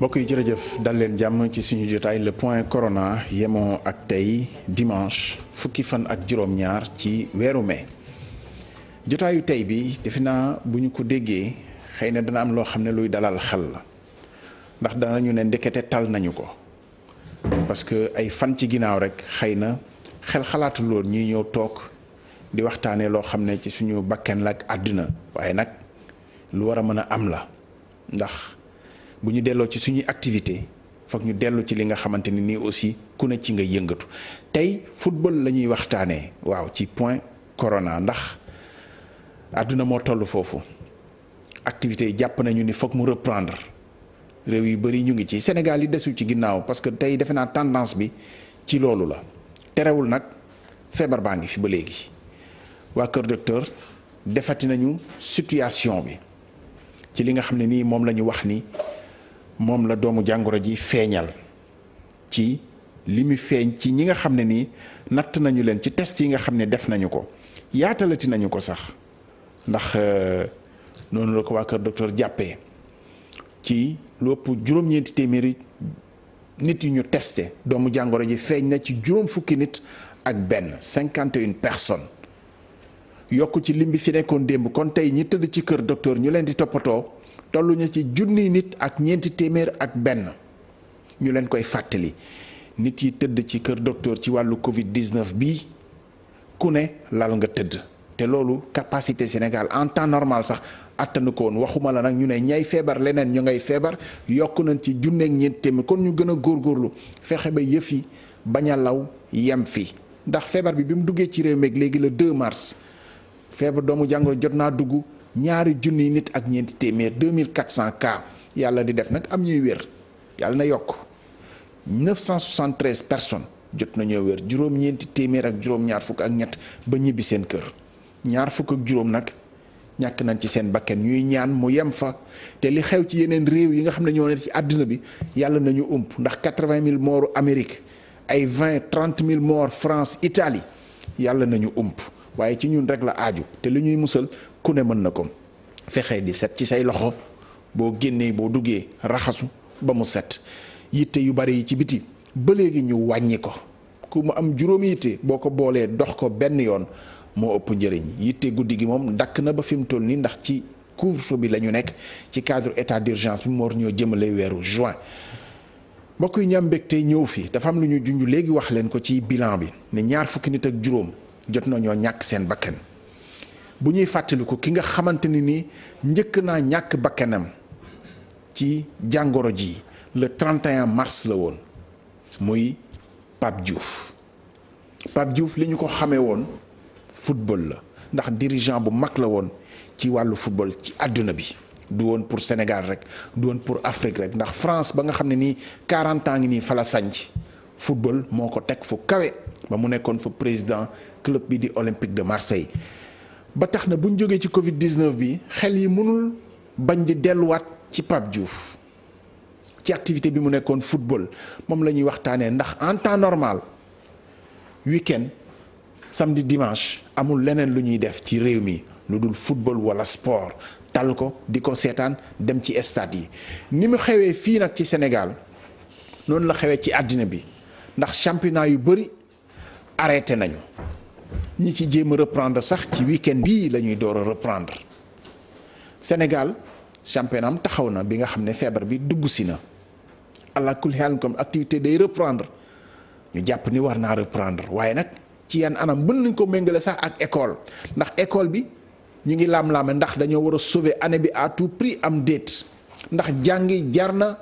mbokk yi jërëjëf dal leen jàmm ci suñu jotaay le point corona yemoo ak tey dimanche fukki fan ak juróom-ñaar ci weeru mai jotaayu tey bi defe naa bu ñu ko déggee xëy na dana am loo xam ne luy dalal xel la ndax danañu ne ndekete tal nañu ko parce que ay fan ci ginnaaw rek xëy na xel xalaatu loon ñuy ñëw toog di waxtaanee loo xam ne ci suñu bakken la ak àdduna waaye nag lu war a mën a am la ndax bu ñu delloo ci suñuy activité foog ñu dellu ci li nga xamante ni nii aussi ku ne ci nga yëngatu tey football la ñuy waxtaanee waaw ci point corona ndax àdduna moo toll foofu activités yi jàpp nañu ni foog mu reprendre réew yu bëri ñu ngi ci Sénégal yi desul ci ginnaaw parce que tey defe naa tendance bi ci loolu la terewul nag feebar baa ngi fi ba léegi waa Kër Docteur defati nañu situation bi ci li nga xam ne nii moom la ñu wax ni moom la doomu jàngoro ji feeñal ci li mu feeñ ci ñi nga xam ne nii natt nañu leen ci test yi nga xam ne def nañu ko yaatalati nañu ko sax ndax noonu la ko waa Kër Docteur jàppee ci lu ëpp juróom-ñeenti téeméeri nit yu ñu testé doomu jàngoro ji feeñ na ci juróom fukki nit ak benn 51 personnes yokk ci lim bi fi nekkoon démb kon tey ñi tëdd ci Kër Docteur ñu leen di toppatoo tollu ñu ci junniy nit ak ñeenti téeméer ak benn ñu leen koy fàttali nit yi tëdd ci Kër Docteur ci wàllu Covid 19 bii ku ne lal nga tëdd te loolu capacité Sénégal en temps normal sax attanu ko woon waxuma la nag ñu ne ñay feebar leneen ñu ngay feebar yokk nañ ci junneeg ñeenti téeméer kon ñu gën a góorgóorlu fexe ba yëf yi bañ a law yem fi ndax feebar bi mu duggee ci réew mi léegi le 2 mars feebar doomu jàngoro jot naa dugg ñaari junniy nit ak ñeenti téeméer 2400 cas yàlla di def nag am ñuy wér yàlla na yokk 973 personnes jot nañoo wér juróom-ñeenti téeméer ak juróom-ñaar fukk ak ñett ba ñibbi seen kër ñaar fukk ak juróom nag ñàkk nañ ci seen bakken ñuy ñaan mu yem fa te li xew ci yeneen réew yi nga xam ne ñoo ne ci àddina bi yàlla nañu ump ndax 80 000 morts Amérique ay 30 000 morts France Italie yàlla nañu ump waaye ci ñun rek la aaju te li ñuy musal ku ne mën na ko fexe di set ci say loxo boo génnee boo duggee raxasu ba mu set yitte yu bari yi ci biti ba léegi ñu wàññi ko ku mu am juróomi yitte boo ko boolee dox ko benn yoon moo ëpp njëriñ yitte guddi gi moom dakk na ba fi mu toll nii ndax ci couvre-feu bi la ñu nekk ci cadre état d'urgence bi mu war ñoo jëmale weeru juin mbokk yi ñu am mbégte ñëw fi dafa am lu ñu junj léegi wax leen ko ci bilan bi ne ñaar fukki nit ak juróom jot na ñoo ñàkk seen bakkan bu ñuy fàttaliku ki nga xamante ni nii njëkk naa ñàkk bakkanam ci jàngoro ji le 31 mars la woon muy Pape Diouf li ñu ko xamee woon football la ndax dirigeant bu mag la woon ci wàllu football ci àdduna bi du woon pour Sénégal rek du woon pour Afrique rek ndax France ba nga xam ne nii 40 ans ngi nii fa la sanc football moo ko teg fu kawe ba mu nekkoon fa président club bi di Olympique de Marseille ba tax na bu ñu jógee ci Covid 19 bi xel yi mënul bañ di delluwaat ci Pape Diouf ci activité bi mu nekkoon football moom la ñuy waxtaanee ndax en temps normal week-end samedi dimanche amul leneen lu ñuy def ci réew mi lu dul football wala sport tal ko di ko seetaan dem ci stade yi ni mu xewee fii nag ci Sénégal noonu la xewee ci àddina bi ndax championnat yu bëri arrêté nañu ñi ci jéem a reprendre sax ci week-end bii la ñuy door a reprendre Sénégal championnat am taxaw na bi nga xam ne feebar bi dugg si na allah kulli haal comme activité day reprendre ñu jàpp ni war naa reprendre waaye nag ci yan anam mën nañ ko méngale sax ak école ndax école bi ñu ngi laam-laame ndax dañoo war a sauver année bi à tout prix am déet ndax jàngi jar na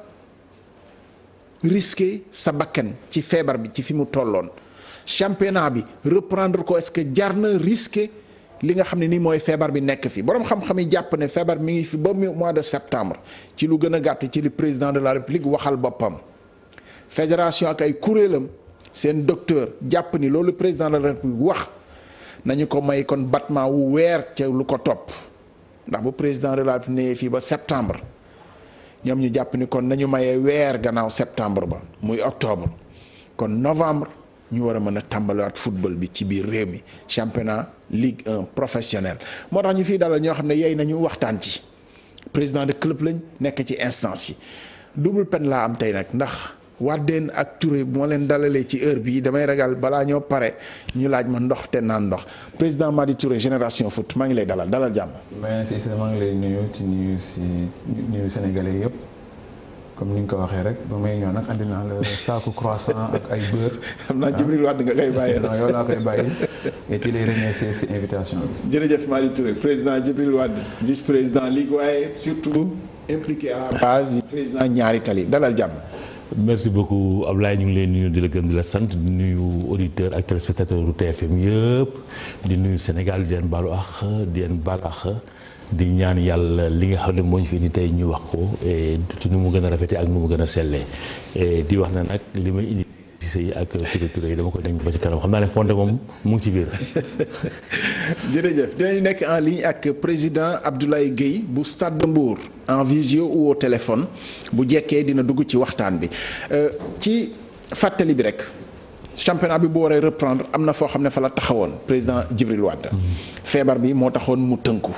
risqué sa bakkan ci feebar bi ci fi mu tolloon championnat bi reprendre ko est-ce que jar na risqué li nga xam ne nii mooy feebar bi nekk fi boroom xam-xam yi jàpp ne feebar mi ngi fi ba mois de septembre ci lu gën a gàtt ci li président de la république waxal boppam fédération ak ay kuréelam seen docteur jàpp ni loolu président de la république wax nañu ko may kon battement wu weer ca lu ko topp ndax bu président de la république ne fii ba septembre ñoom ñu jàpp ni kon nañu mayee weer gannaaw septembre ba muy octobre kon novembre ñu war a mën a tàmbaliwaat football bi ci biir réew mi championnat Ligue 1 professionnel moo tax ñu fiy dalal ñoo xam ne yey nañu waxtaan ci président de club lañ nekk ci instance yi double peine laa am tey nag ndax Wade ak Touré moo leen dalalee ci heure bii damay ragal balaa ñoo pare ñu laaj ma ndox te naan ndox président Mady Touré Génération Foot maa ngi lay dalal jàmm. merci maa ngi lay nuyu ci nuyu Sénégalais yëpp comme ni nga ko waxee rek ba may ñëw nag andi naa la saaku croissant ak ay beurre. xam naa Djibril Wade nga koy bàyyee. non yow laa koy bàyyi et ci lay remercier si invitation bi. jërëjëf Mady Touré président Djibril Wade vice président Ligue waaye surtout impliqué à la base du président ñaari tali dalal jàmm. merci beaucoup Ablaye ñu ngi leen nuyu di la gëm di la sant di nuyu auditeurs ak téléspectateurs du TFM yëpp di nuyu Sénégal di leen baalu àq di leen baal àq di ñaan yàlla li nga xam ne moo ñu fi indi tey ñu wax ko ci nu mu gën a rafetee ak nu mu gën a sellee di wax na nag li may indi ci sëy ak Touré yi dama ko denc ba ci kanam xam naa ne fonde moom mu ngi ci biir. jërëjëf dinañ nekk en ligne ak président Abdoulaye Gueye bu Stade de Mbour en visio ou au téléphone bu jekkee dina dugg ci waxtaan bi ci fàttali bi rek championnat bi bu waree reprendre am na foo xam ne fa la taxawoon président Djibril Wade feebar bi moo taxoon mu tënku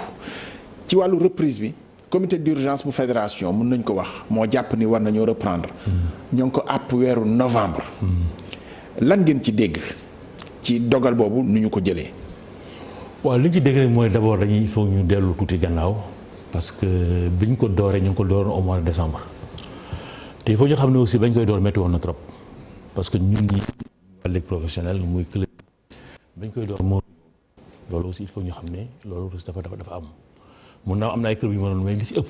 ci wàllu reprise bi comité d'urgence bu fédération mën nañ ko wax moo jàpp ni war nañoo reprendre ñoo ngi ko àpp weeru novembre lan ngeen ci dégg ci dogal boobu nu ñu ko jëlee. waaw li ñu ci dégg rek mooy d'abord dañuy foog ñu dellu tuuti gannaaw parce que bi ñu ko dooree ñu ngi ko dooroon au mois de décembre te il faut ñu xam ne aussi bañ koy door métti woon na trop parce que ñun ñi ligue professionnelle muy club bañ koy door moo loolu aussi il faut ñu xam ne loolu dafa am mun naa am na ay club yu ma doon mais li ci ëpp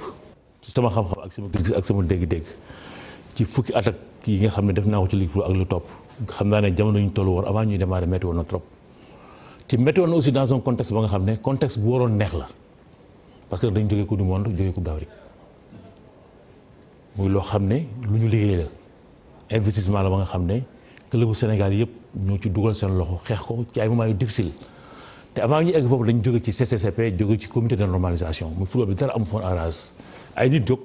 ci sama xam-xam ak sama gis-gis ak sama dégg-dégg ci fukki at ak yi nga xam ne def naa ko ci ligue pro ak lu topp xam naa ne jamono ñu toll woon avant ñuy démarrer métti woon na trop ci métti woon na aussi dans un contexte ba nga xam ne contexte bu waroon neex la parce que dañ jógee coupe du monde jógee coupe d'Afrique muy loo xam ne lu ñu liggéey la investissement la ba nga xam ne club bu Sénégal yëpp ñoo ci dugal seen loxo xeex ko ci ay moments yu difficile te avant ñu egg foofu dañu jóge ci CCCP jóge ci comité de normalisation muy football bi dara amu foon arrage ay nit jóg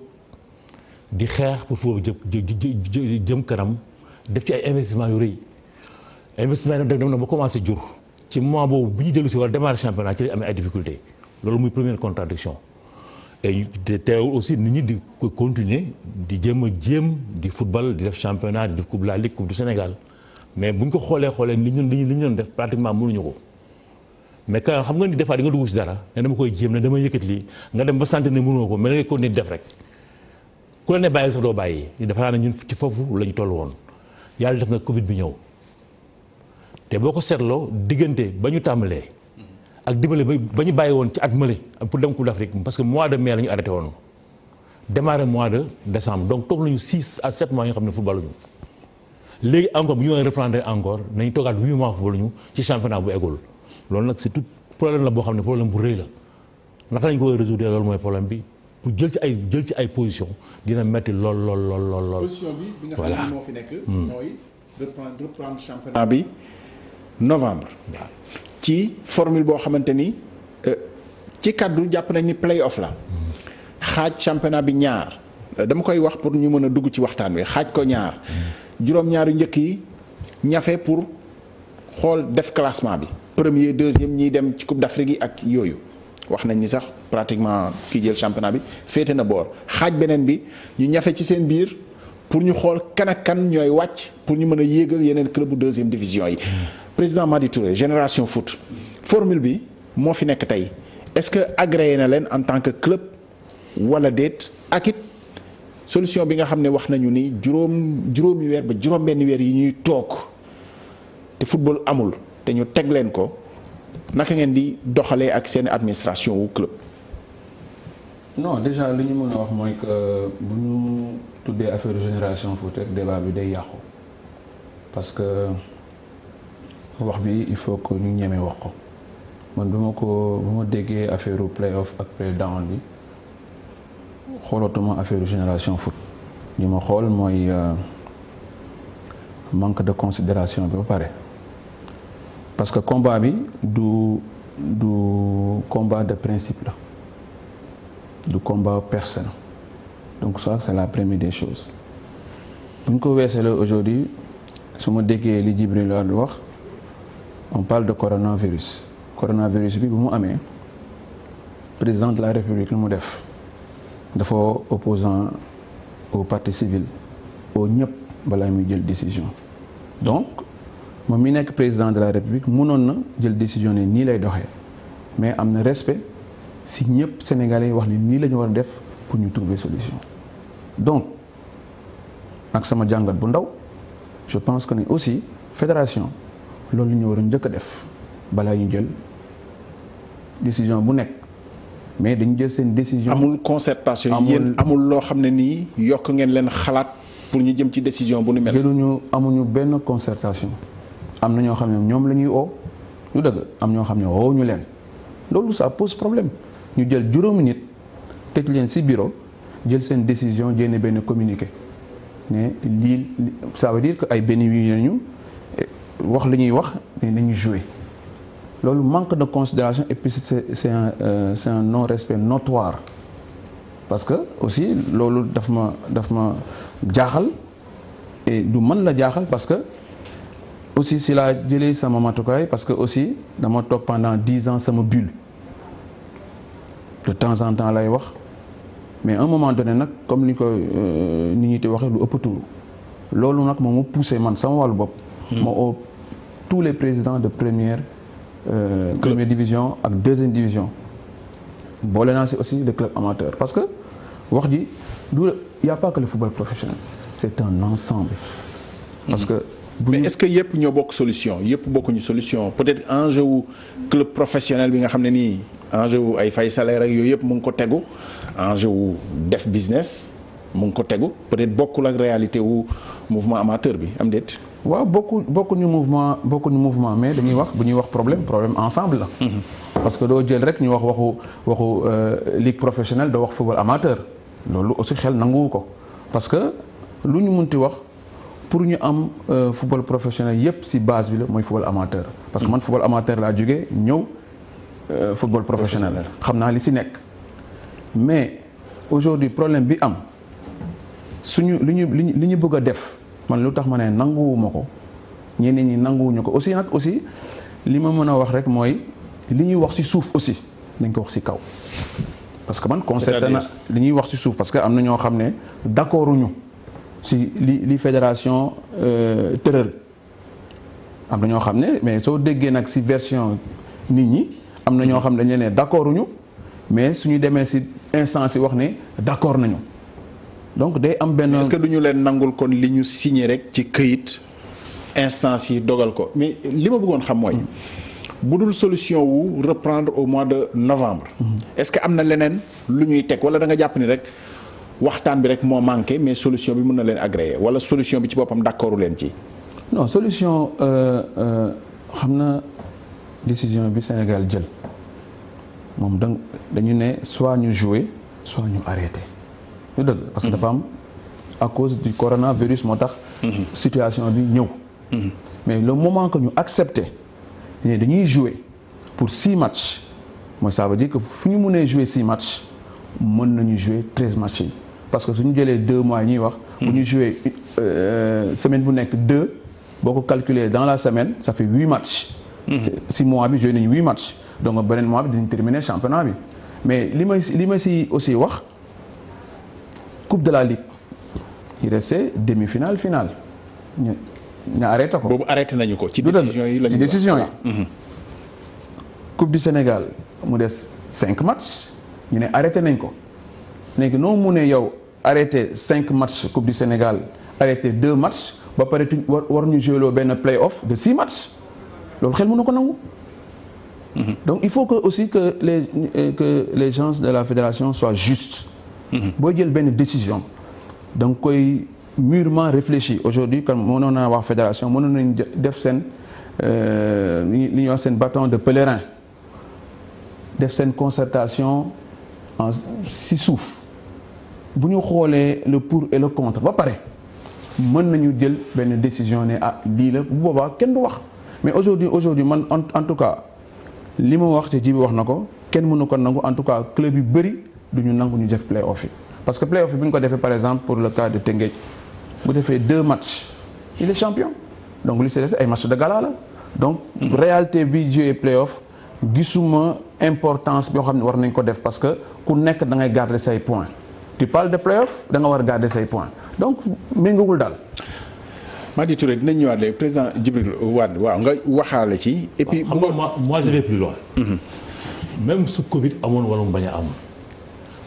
di xeex pour football bi jëm kanam def ci ay investissement yu rëy investissement yi dem na ba commencé jur ci moment boobu bi ñu dellu si war démarrer championnat ci lay amee ay difficultés loolu muy première contradiction et teewul aussi nit ñi di ko continuer di jéem di football di def championnat di def coupe de la ligue coupe du Sénégal mais bu ñu ko xoolee li ñu doon def pratiquement mënuñu ko mais quand xam nga ni des fois di nga dugg ci dara ne dama koy jéem ne dama yëkkati lii nga dem ba sentir ne mënoo ko mais da ngay continuer def rek ku la ne bàyyi sax doo bàyyi dafa naa ne ñun ci foofu la ñu toll woon yàlla def na Covid bi ñëw te boo ko seetloo diggante ba ñu tàmbalee ak dimbale ba ñu bàyyi woon ci at mële pour dem Coupe d'Afrique parce que mois de mai la ñu arrêté woon démarré mois de décembre donc toog nañu 6 à 7 mois yi nga xam ne football ñu léegi encore bu ñu war a reprendre encore nañu toogaat 8 mois football ñu ci championnat bu eggul loolu nag c'est tout problème la boo xam ne problème bu rëy la naka lañ ko war a résoudre loolu mooy problème bi pour jël ci ay position dina metti lool. position bi nga xam ne moo fi nekk. mooy reprendre championnat bi novembre. ci formule boo xamante ni ci kaddu jàpp nañ ni play-off la. xaaj championnat bi ñaar dama koy wax pour ñu mën a dugg ci waxtaan wi xaaj ko ñaar juróom-ñaari njëkk yi ñafe pour xool def classement bi. premier deuxième ñiy dem ci coupe d'Afrique yi ak yooyu wax nañ ni sax pratiquement kii jël championnat bi féete na boor xaaj beneen bi ñu ñafe ci seen biir pour ñu xool kan ak kan ñooy wàcc pour ñu mën a yéegal yeneen club bu deuxième division yi. président Mady Touré Génération Foot formule bi moo fi nekk tey est-ce que agréé na leen en tant que club wala déet ak it solution bi nga xam ne wax nañu ni juróomi weer ba juróom-benn weer yi ñuy toog te football amul. te ñu teg leen ko naka ngeen di doxalee ak seen administration wu club. non déjà li ñu mën a wax mooy que bu ñu tuddee affaire Génération Foot rek débat bi day yàqu parce que wax bi il faut que ñu ñeme wax ko man bu ma déggee affaire play-off ak play-down bi xoolatuma affaire Génération Foot li ma xool mooy manque de considération bi ba pare. parce que combat bi du combat de principe la du combat personnel donc ça c'est la première des choses bu ñu ko weesee la aujourd'hui su ma déggee li Djibril Wade wax on parle de coronavirus bi bu mu amee président de la République lu mu def dafa opposant au partie civile au ñëpp balaa muy jël décision donc moom mi nekk président de la république mënoon na jël décision ne nii lay doxee mais am na respect si ñëpp sénégalais yi wax ne nii la ñu war a def pour ñu trouver solution donc ak sama jàngat bu ndaw je pense que ne aussi fédération loolu ñu war a njëkk a def balaa ñu jël décision bu nekk mais dañu jël seen décision. amul concertation yéen amul loo xam ne nii yokk ngeen leen xalaat pour ñu jëm ci décision bu nu mel. jëluñu amuñu benn concertation am na ñoo xam ne ñoom la ñuy oo ñu dëgg am ñoo xam ne oo ñu leen loolu ça pose problème ñu jël juróomi nit teg leen ci bureau jël seen décision jénne benn communiqué ne lii ça veut dire que ay benn yu nañu wax li ñuy wax ne nañu jouer loolu manque de considération et puis c'est un non-respect notoire parce que aussi loolu daf ma jaaxal et du man la jaaxal parce que aussi si laa jëlee sama matukaay parce que aussi dama toog pendant 10 ans sama bulle de temps en temps lay wax mais à un moment donné nag comme ni ko nit ñi di waxee lu ëpp tuuru loolu nag moo ma poussé man sama wàllu bopp ma oo tous les présidents de première division ak deuxième division boole naa si aussi le club amateur parce que wax ji du y a pas que le football professionnel c'est un ensemble parce que mais est-ce que yëpp ñoo bokk solution yëpp bokkuñu solution peut-être enjeu wu club professionnel bi nga xam ne nii enjeu wu ay fay salaire ak yooyu yëpp mu ngi ko tegu enjeu wu def business mu ngi ko tegu peut-être bokkul ak réalité wu mouvement amateur bi am déet. waaw bokkuñu mouvement mais dañuy wax bu ñuy wax problème ensemble la. parce que doo jël rek ñu wax waxu ligue professionnelle doo wax football amateur loolu aussi xel nanguwu ko parce que lu ñu munti wax pour ñu am football professionnel yépp ci base bi la mooy football amateur. parce que man football amateur laa jógee ñëw football professionnel xam naa li ci nekk mais aujourd'hui problème bi am suñu li ñu bëgg a def. man lu tax ma ne nanguwuma ko ñeneen ñi nanguwuñu ko aussi nag aussi li ma mën a wax rek mooy li ñuy wax ci suuf aussi nañ ko wax ci kaw parce que man concerté na li ñuy wax ci suuf parce que am na ñoo xam ne d'accorduñu ci li fédération tëral am na ñoo xam ne mais soo déggee nag ci version nit ñi am na ñoo xam ne dañ leen ne d'accorduñu mais suñu demee ci instance yi wax ne d'accord nañu donc day am benn. est-ce que du ñu leen nangul kon li ñu signé rek ci këyit instance yi dogal ko mais li ma bëggoon xam mooy bu dul solution wu reprendre au mois de novembre. est-ce que am na leneen lu ñuy teg wala da nga jàpp ni rek waxtaan bi rek moo manqué mais solution bi mën na leen agréer wala solution bi ci boppam d'accordu leen ci. non solution xam na décision bi Sénégal jël moom dañu ne soit ñu jouer soit ñu arrêter. ñu dëgg parce que dafa am à cause du coronavirus moo tax situation bi ñëw mais le moment que ñu accepter ne dañuy jouer pour 6 matchs mooy ça veut dire que fu ñu mënee jouer 6 matchs mën nañu jouer 13 matchs yi parce que suñu jëlee 2 mois ñuy wax bu ñu jouer semaine bu nekk 2 boo ko calculer dans la semaine ça fait 8 matchs 6 mois bi jouer nañu 8 matchs donc beneen mois bi dañu terminer championnat bi mais li ma si aussi wax coupe de la ligue il restait demi-finale finale ñu arrêté ko. boobu arrêté nañu ko ci décision yi la ñu. ci décision yi. coupe du Sénégal mu des 5 matchs ñu ne arrêté nañ ko léegi noo mu ne yow arrêté 5 matchs coupe du Sénégal arrêté 2 matchs ba pare war ñu jouer loo benn play-off de 6 matchs loolu xel mënu ko nangu. donc il faut que aussi que les gens de la fédération soient justes. boo jël benn décision da nga koy mûrement réfléchir aujourd'hui comme mënoon naa wax fédération mënoon nañu def seen li ñuy wax seen bâton de pèlerin def seen concertation ci suuf bu ñu xoolee le pour et le contre ba pare mën nañu jël benn décision ne ah lii la bu boobaa kenn du wax mais aujourd'hui man en tout cas li ma wax te ji bi wax na ko kenn mënu ko nangu en tout cas club yu bëri du ñu nangu ñu def play-off yi parce que play-off yi bu ñu ko defee par exemple pour le cas de Teungueth bu defee 2 matchs il est champion donc li ci des ay match de gala la donc réalité bi jouer play-off gisuma importance boo xam ne war nañ ko def parce que ku nekk da ngay garder say points tu parles de play-off da nga war a garder say points donc méngawul daal. Madi Touré dinañ ñëwaat léegi président Djibril Wade waaw nga waxaale ci. et puis xam nga moi je vais plus loin. même su Covid amoon wala mu bañ a am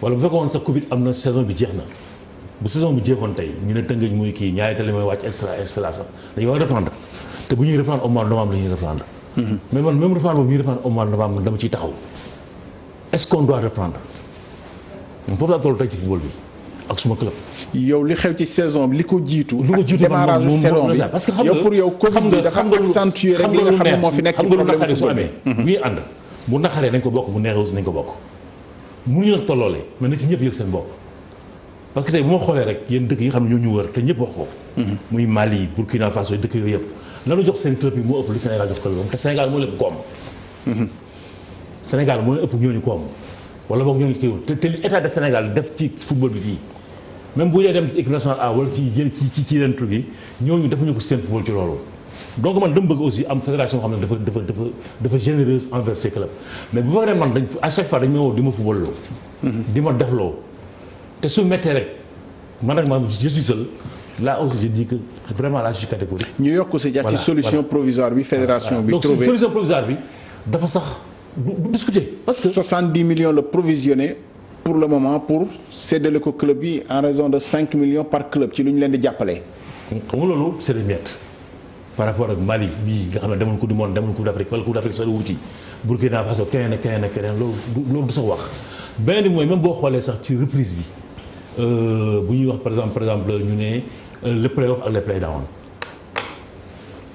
wala bu fekkoon sax Covid am na saison bi jeex na bu saison bi jeexoon tey ñu ne Tëngéej muy kii ñaari tali mooy wàcc extra sax dañu war a reprendre te bu ñuy reprendre au mois de novembre la ñuy reprendre. mais man même reprendre boobu ñuy reprendre au mois de novembre dama ciy taxaw est-ce qu'on doit reprendre moom foofu laa toll tey ci football bi ak suma club. yow li xew ci saison bi li ko jiitu. lu ko jiitu démarrage saison bi parce que xam nga yow pour yow Covid bi dafa accentuer rek li nga xam ne moo fi nekk ci problème su amee bu ñuy ànd bu naqaree nañ ko bokk bu neexee aussi nañ ko bokk mënuñu nag tolloole mais na ci ñëpp yëg seen bopp parce que tey bu ma xoolee rek yéen dëkk yi xam ne ñoo ñu wër te ñëpp wax ko muy Mali Burkina Faso dëkk yooyu yëpp lanu jox seen club yi moo ëpp li Sénégal jox club te Sénégal moo leen koom Sénégal moo leen ëpp ñooñu koom wala boog ñooñu kii te li état de Sénégal def ci football bi fii même bu dee dem ci équipe nationale A wala ci yeneen truc yi ñooñu defuñu ko seen football ci loolu donc man dama bëgg aussi am fédération boo xam ne dafa généreuse envers ces clubs mais bu fekkee man dañ à chaque fois dañ may woo di ma football loo di ma def loo te su méttee rek man nag man je suis seul là aussi je dis que vraiment là je suis catégorique. ñu yokk si ci solution provisoire bi fédération bi. donc trouvé solution provisoire bi dafa sax du discuter parce que. 70 millions la provisionné pour le moment pour séddale ko club yi en raison de 5 millions par club ci lu ñu leen di jàppale. xam nga loolu c'est des miettes par rapport ak Mali bii nga xam ne demoon Coupe du monde demoon Coupe d'Afrique wala Coupe d'Afrique soo wuti Burkina Faso keneen ak keneen loolu du sax wax beneen bi mooy même boo xoolee sax ci reprise bi bu ñuy wax par exemple ñu ne le play-off ak le play-down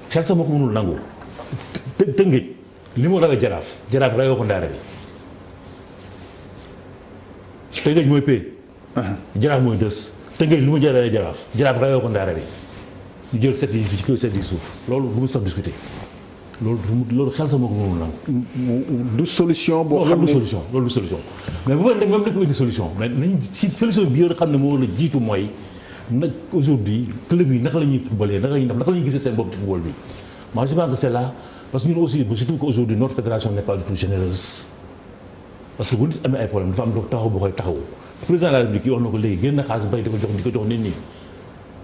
xel sax moo ko mënul nangu Tëngéej li mu rawee Jaraaf rawee ko Ndaare bi Tëngéej mooy pay Jaraaf mooy dës Tëngéej li mu jëlee Jaraaf rawee ko Ndaare bi ñu jël set yi ci kaw set yi suuf loolu du mu sax discuter loolu xel sax moo ko mënul nangu. du solution boo xam ne loolu du solution mais bu fekkee même dafa indi solution mais nañ ci solution bi nga xam ne moo la jiitu mooy nag aujourd'hui club yi naka la ñuy footballé naka la ñuy gisee seen bopp ci football bi moi je pense que c'est là parce que ñun aussi je trouve qu'aujourd'hui notre fédération n'est pas du tout généreuse parce que bu nit amee ay problème dafa am taxaw boo koy taxaw président de la République yi wax na ko léegi génn xaalis bari di ko jox nit ñi.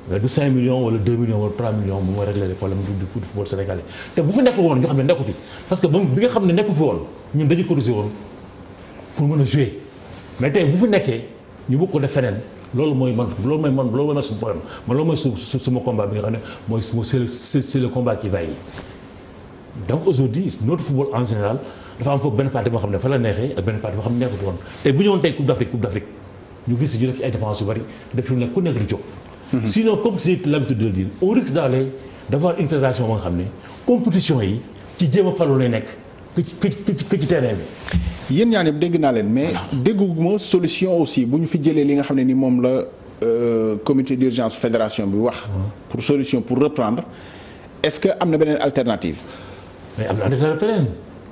mais du 5 millions wala 2 millions wala 3 millions moom mooy régler les problèmes du football sénégalais te bu fi nekk woon ñoo xam ne nekku fi parce que moom bi nga xam ne nekku fi woon ñun dañu cotiser woon pour mën a jouer mais tey bu fi nekkee ñu bëgg ko def feneen loolu mooy suñu problème man loolu mooy suma combat bi nga xam ne mooy c'est le combat qui vaille donc aujourd'hui notre football en général dafa am foofu benn partie boo xam ne fa la neexee ak benn partie boo xam ne nekkut woon tey bu ñëwoon tey Coupe d'Afrique ñu gis ñu def ci ay dépenses yu bari def ci nekk ku nekk di jóg. Sinon comme j'ai l'habitude de le dire on risque d'avoir une fédération ba nga xam ne compétition yi ci jéem a falu lay nekk que ci terrain bi. yéen ñaa ñëpp dégg naa leen mais dégguma solution aussi bu ñu fi jëlee li nga xam ne ni moom la comité d'urgence fédération bi wax. pour solution pour reprendre est-ce que am na beneen alternative. mais am na alternative.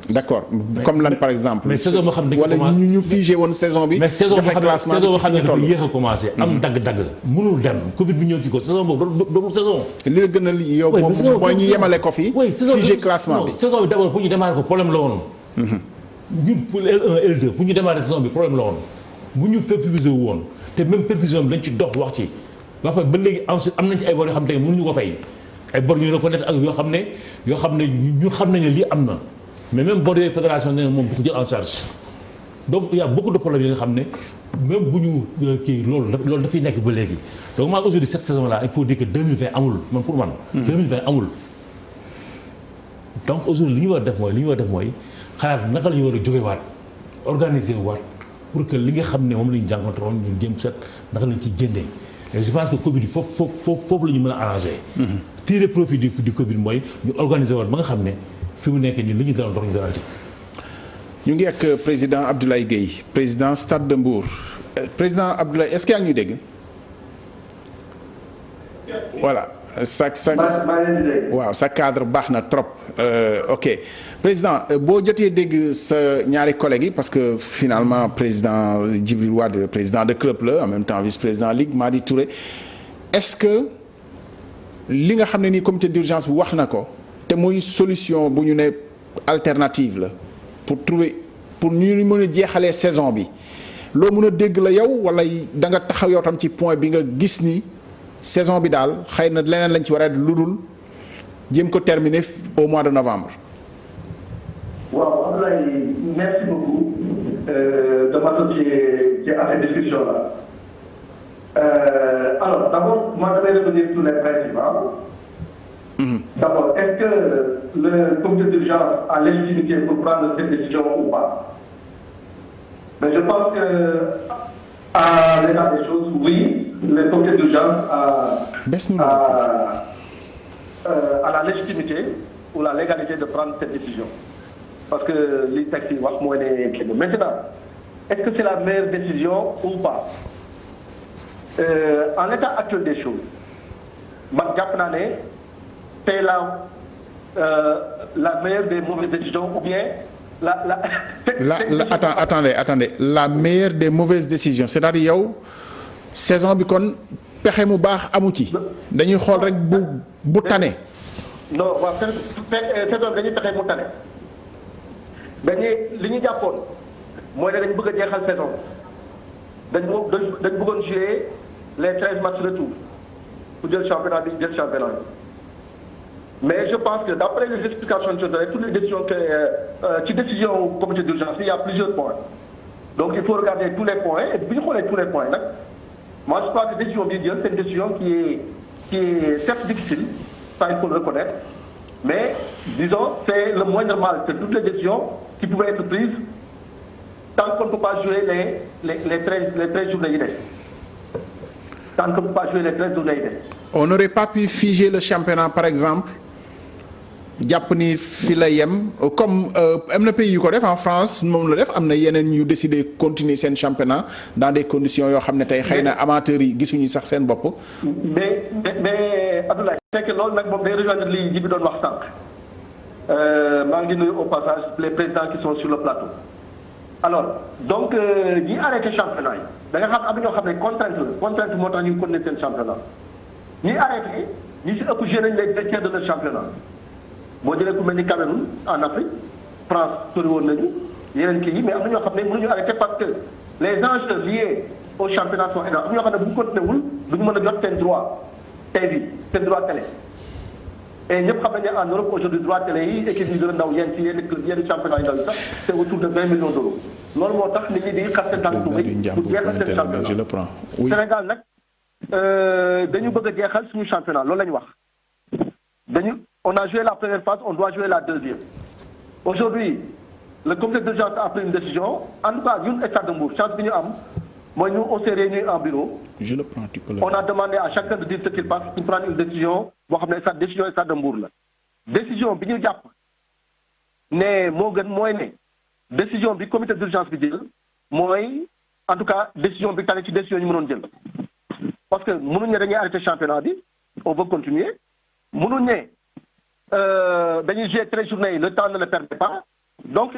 d'accord comme lan par exemple. mais saison boo xam ne wala ñu figé woon saison bi. mais saison boo xam ne dafa yéex a commencé. am dagg-dagg mënul dem Covid bi ñëw ci ko saison boobu doonul saison. li la gën a yow moom mooy ñu yemale ko fi. figé classement bi saison bi d'abord pour ñu démarrer ko problème la woon. ñun pour L1 L2 pour ñu démarrer saison bi problème la woon bu ñu supervisé wu woon te même perfusion bi dañ ci dox wax ci ba léegi ensuite am nañ ci ay bor yoo xam te mënuñu ko fay ay bor yu reconnaître ak yoo xam ne ñun xam nañ ne lii am na. mais même boo dee fédération nee na moom du ko jël en charge donc il y a beaucoup de problèmes yi nga xam ne même bu ñu kii loolu dafay nekk ba léegi donc moi aujourd'hui cette saison là il faut dire que 2020 amul man pour man. 2020 amul. donc aujourd'hui li ñu war a def mooy xalaat naka la ñu war a jógewaat organiser waat pour que li nga xam ne moom la ñu jàngante woon ñu jéem set naka lañ ciy génnee et je pense que Covid bi foofu la ñu mën a arranger. tirer profit du Covid mooy ñu organiser waat ba nga xam ne. fi mu nekk nii li ñu dalal dox ñu dalal ñu ngi ak président Abdoulaye Gueye président Stade de Mbour président Abdoulaye est-ce que yaa ngi ñuy dégg voilà sa cadre baax na trop ok président boo jotee dégg sa ñaari collègues yi parce que finalement président Djibril Wade président de club la en même temps vice-président ligue Madi Touré est-ce que li nga xam ne nii comité d'urgence bi wax na ko te muy solution bu ñu ne alternative la pour trouver pour ñu mën a jeexalee saison bi loo mën a dégg la yow wala da nga taxaw yow tam ci point bi nga gis ni saison bi daal xëy na leneen lañ ci war a lu dul jéem ko terminer au mois de novembre. waaw Abdoulaye merci beaucoup de m'associer ci à cette discussion là. Alors d'abord moi damay revenir sur les principes. D'abord, est-ce que le comité d'urgence a légitimité pour prendre cette décision ou pas? Mais je pense que, à l'état des choses, oui, le comité d'urgence a la légitimité ou la légalité de prendre cette décision. Parce que les textes wax mooy ne maintenant, est-ce que c'est la meilleure décision ou pas? En l'état actuel des choses, man jàpp naa ne c'est la meilleure des mauvaises décisions ou bien attendez la meilleure des mauvaises décisions c'est-à-dire yow saison bi kon pexe mu baax amu ci dañuy xool rek bu tane. non waaw saison bi dañuy pexe mu tane li ñu jàppoon mooy ne dañu bëgg a jeexal saison dañu bëggoon jouer les 13 matchs retour pour jël championnat bi jël championnat bi. Mais je pense que d'après les explications que j'ai toutes les décisions ci décision comité d'urgence il y a plusieurs points. Donc il faut regarder tous les points et bi ñu xoolee tous les points nag moi je crois que décision bi jël c'est une décision qui est certes difficile, ça il faut le reconnaître, mais disons c'est le moindre mal, c'est toutes les décisions qui pouvaient être prises tant qu'on ne peut pas jouer les 13 journées yi des. Tant qu'on ne peut pas jouer les 13 journées yi des. On n'aurait pas pu figer le championnat par exemple. jàpp ni fi la yem comme am na pays yu ko def en France moom la def am na yeneen ñu décider continuer seen championnat dans des conditions yoo xam ne tey xëy na amateurs yi gisuñu sax seen bopp. mais Abdoulaye. c'est que loolu nag moom day rejoindre li ji bi doon wax sànq maa ngi nuyu au passage les présidents qui sont sur le plateau. alors donc ñi arrêté championnat yi da nga xam am na ñoo xam ne contrainte moo tax ñu continuer seen championnat ñi arrêté ñi si ëpp joué nañ les 2 tiers de leur championnat. boo jëlee ku mel ni Cameroun en Afrique France sori woon nañu yeneen kii yi mais am na ñoo xam ne mënuñu arrêter parce que les enjeux liés au championnat sont énormes am na ñoo xam ne bu ñu continué wul duñu mën a jot seen droit TV seen droit télé. et ñëpp xam nañu ne en Europe aujourd'hui droit télé yi équipe yi gën a ndaw yenn ci yenn championnat yi ndaw yi sax c'est autour de 20 millions d'euros loolu moo tax nit ñi di xas seen tànk tuuti pour jeexal seen championnat. Sénégal nag dañu bëgg a jeexal suñu championnat loolu la ñu wax on a joué la première phase, on doit jouer la deuxième. Aujourd'hui, le comité d'urgence a pris une décision. En tout cas, ñun Stade de Mbour, chance bi ñu am mooy nous on s'est réunis en bureau. Je le prends, tu peux le on a demandé à chacun de dire ce qu'il pense pour prendre une décision boo xam ne sa décision Stade de Mbour la. décision bi ñu jàpp ne moo gën mooy ne décision bi comité d'urgence bi jël mooy en tout cas décision bi tane ci décision ñu mënoon jël. parce que mënuñ ne dañuy arrêter championnat bi on veut continuer mënuñ ne. dañuy jouer 13 journées le temps ne le permet pas donc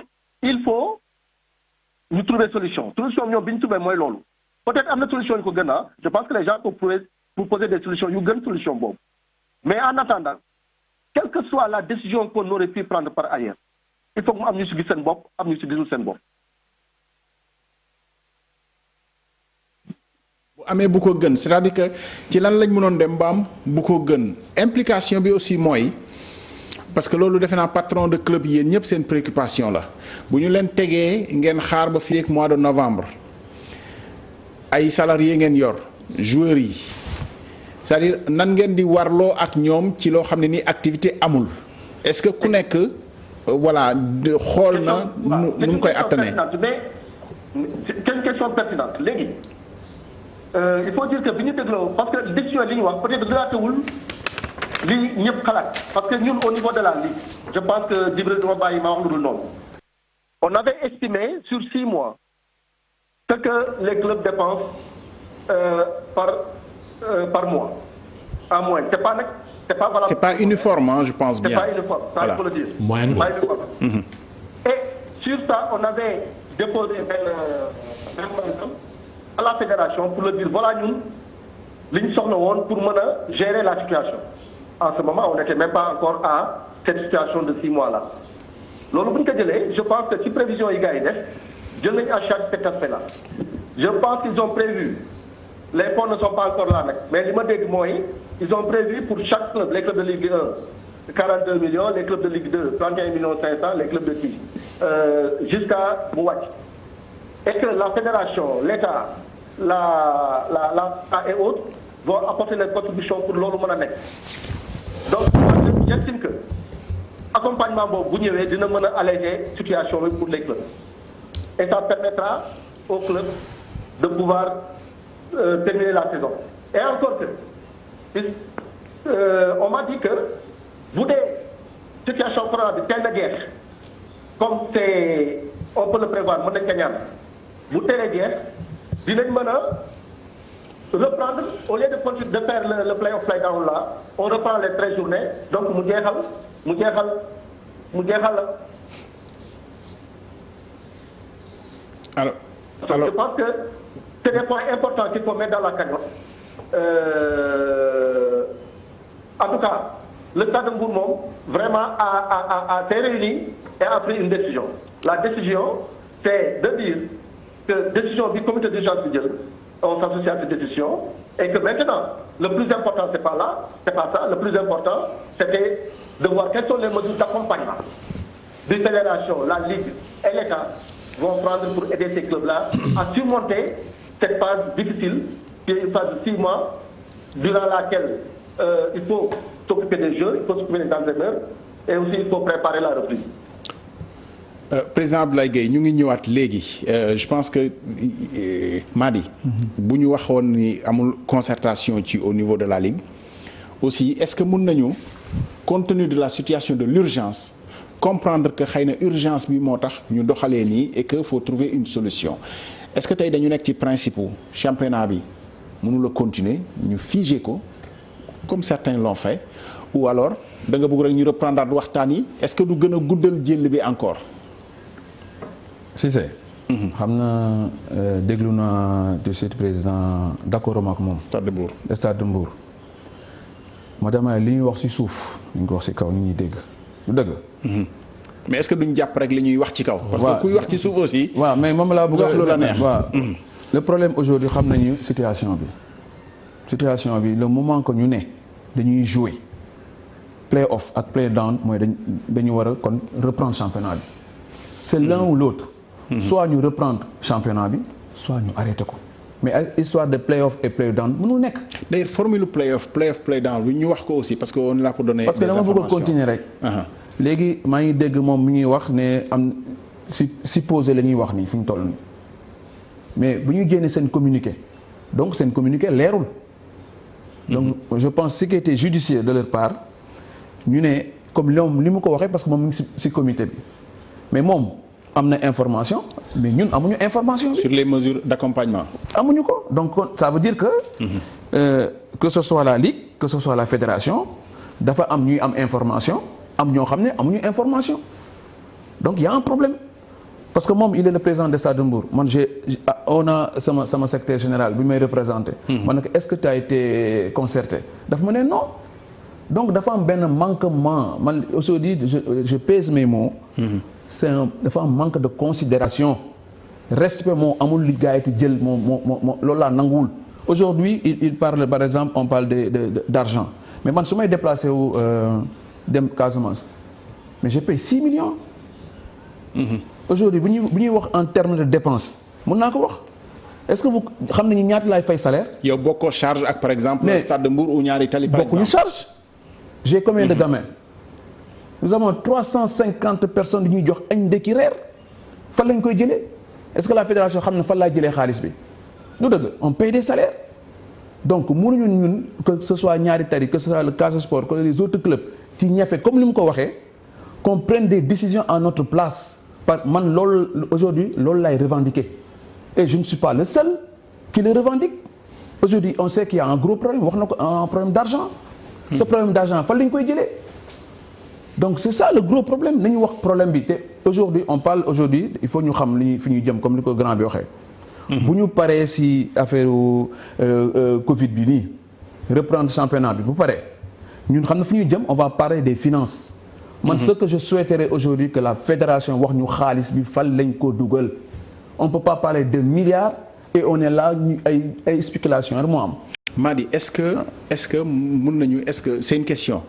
il faut ñu trouver solution ñoom bi ñu trouver mooy loolu peut-être am na solution yu ko gën a je pense que les gens peuvent proposer des solutions yu gën solution boobu mais en attendant quelle que soit la décision qu'on aurait pu prendre par ailleurs il faut que mu am ñu si gis seen bopp am ñu si gisul seen bopp. bu amee bu ko gën c'est-à-dire que ci lan lañ mënoon dem ba am bu ko gën implication bi aussi mooy. parce que loolu defe naa patron de club yéen ñëpp seen préoccupation la bu ñu leen tegee ngeen xaar ba fii ak mois de novembre ay salariés ngeen yor joueurs yi c'est-à-dire nan ngeen di warloo ak ñoom ci loo xam ne ni activité amul est-ce que ku nekk voilà xool na nu mu koy attanee. mais c'est une question pertinente léegi il faut dire que bi ñu dégloo parce que décision li ñu wax peut-être relatéwul li ñëpp xalaat parce que ñun au niveau de la ligue je pense que Djibril duma bàyyi ma wax lu dul noonu on avait estimé sur 6 mois ce que les clubs dépensent par mois en moyenne c'est pas valable. C'est pas uniforme hein, je pense bien. C'est pas uniforme, ça voilà. Il faut le dire. Moyenne. Pas uniforme. Et sur ça on avait déposé benn à la fédération pour le dire voilà ñun li ñu soxla woon pour mën a gérer la situation. En ce moment, on n'était même pas encore à cette situation de 6 mois-là. loolu bu ñu ko jëlee je pense que ci prévision yi gars yi def jël nañu en charge cet aspect-là je pense qu'ils ont prévu, les fonds ne sont pas encore là nag mais li ma dégg mooy ils ont prévu pour chaque club, les clubs de Ligue 1 42 millions, les clubs de Ligue 2 31 millions 500, les clubs de Tigre jusqu'à mu wàcc. Et que la fédération, l'État, la et autres vont apporter les contributions pour loolu mën a nekk. Donc j'estime que accompagnement boobu bu ñëwee dina mën a alléger situation bi pour les clubs. Et ça permettra aux clubs de pouvoir terminer la saison. Et encore que on m'a dit que bu dee situation corona bi teel na jeex comme c'est on peut le prévoir mën nañ ko ñaan bu teelee jeex dinañ mën a reprendre au lieu de faire le play-off play-down là on reprend les 13 journées donc mu jeexal alors je pense que c'est des points importants qu'il faut mettre dans la cagnotte. En tout cas le Stade de Mbour moom vraiment s'est réuni et a pris une décision. La décision c'est de dire que décision du comité d'urgence bi jël on s'associe à cette décision et que maintenant le plus important c'est pas ça, le plus important c'était de voir quelles sont les mesures d'accompagnement des fédérations, la Ligue et l'État vont prendre pour aider ces clubs-là à surmonter cette phase difficile qui est une phase de 6 mois durant laquelle il faut s'occuper des jeux, il faut s'occuper des entraîneurs et aussi il faut préparer la reprise. Président Abdoulaye Gueye ñu ngi ñëwaat léegi je pense que Madi bu ñu waxoon ni amul concertation ci au niveau de la Ligue aussi est-ce que mën nañu compte tenu de la situation de l'urgence comprendre que xëy na urgence bi moo tax ñu doxalee nii et que faut trouver une solution est-ce que tey dañu nekk ci principe championnat bi mënula continuer ñu figer ko comme certains l'ont fait ou alors da nga bëgg rek ñu reprendre waxtaan yi est-ce que du gën a guddal jël bi encore Cissé xam na déglu na de suite président d'accord ak moom Stade de Mbour Stade de Mbour ma demee li ñuy wax ci suuf ñu ko wax ci kaw ni ñuy dégg du dëgg mais est-ce que duñ jàpp rek li ñuy wax ci kaw parce que kuy wax ci suuf aussi waaw mais moom laa bëgg wax lu la neex waaw le problème aujourd'hui xam nañu situation bi le moment que ñu ne dañuy jouer play-off ak play-down mooy dañu war a kon reprendre championnat bi c'est l'un ou l'autre soit ñu reprendre championnat bi soit ñu arrêter ko mais histoire de play-off et play-down mënul nekk. d'ailleurs formule play-off play-down bi ñu wax ko aussi parce que on est là pour donner parce que dama bëgg a continuer rek. léegi maa ngi dégg moom mi ngi wax ne am supposé la ñuy wax nii fu ñu toll nii mais bu ñu génnee seen communiqué donc seen communiqué leerul. donc je pense ce qui était judicieux de leur part ñu ne comme ñoom li mu ko waxee parce que moom mi ngi ci comité bi mais moom am na information mais ñun amuñu information bi. sur les mesures d'accompagnement. amuñu ko donc ça veut dire que ce soit la Ligue que ce soit la fédération dafa am ñuy am information am ñoo xam ne amuñu information donc il y a un problème parce que moom il est le président de Stade de Mbour man on a sama secrétaire général bi may représenté. man nag est-ce que tu as été concerté dafa ma ne non donc dafa am benn manquement man aujourd'hui je pèse mes mots. dafa am manque de considération respect moo amul li gars yi di jël moo loolu laa nanguwul aujourd'hui il parle par exemple on parle d'argent mais man su may déplacé wu dem Casamance mais je paye 6 millions. aujourd'hui bu ñuy wax en termes de dépenses mën naa ko wax est-ce que vous xam nañu ñaata laay fay salaire. yow bokkoo charge ak par exemple. le Stade de Mbour ou ñaari tali par exemple bokkuñu charge. j'ai combien de gamins. nous avons 350 personnes yu ñuy jox añ ndekki reer fan lañ koy jëlee est-ce que la fédération xam na fan laa jëlee xaalis bi du dëgg on paye des salaires donc mënuñu ñun que ce soit ñaari tali que ce soit le Casa Sport que les autres clubs ci ñafe comme ni mu ko waxee qu'on prenne des décisions à notre place par man loolu aujourd'hui loolu laay revendiquer et je ne suis pas le seul qui le revendique aujourd'hui on sait qu'il y a un gros problème wax na ko un problème d'argent ce problème d'argent fan lañ koy jëlee donc c'est ça le gros problème nañu wax problème bi te aujourd'hui on parle aujourd'hui il faut ñu xam li fi ñuy jëm comme ni ko grand bi waxee bu ñu paree ci affaire Covid bi nii reprendre championnat bi bu paree ñun xam na fi ñuy jëm on va parler des finances man ce que je souhaiterais aujourd'hui que la fédération wax ñu xaalis bi fan lañ ko dugal on peut pas parler de milliards et on est là ñu ay spéculation rek moo am. Mady est-ce que mun nañu est-ce que c'est une question.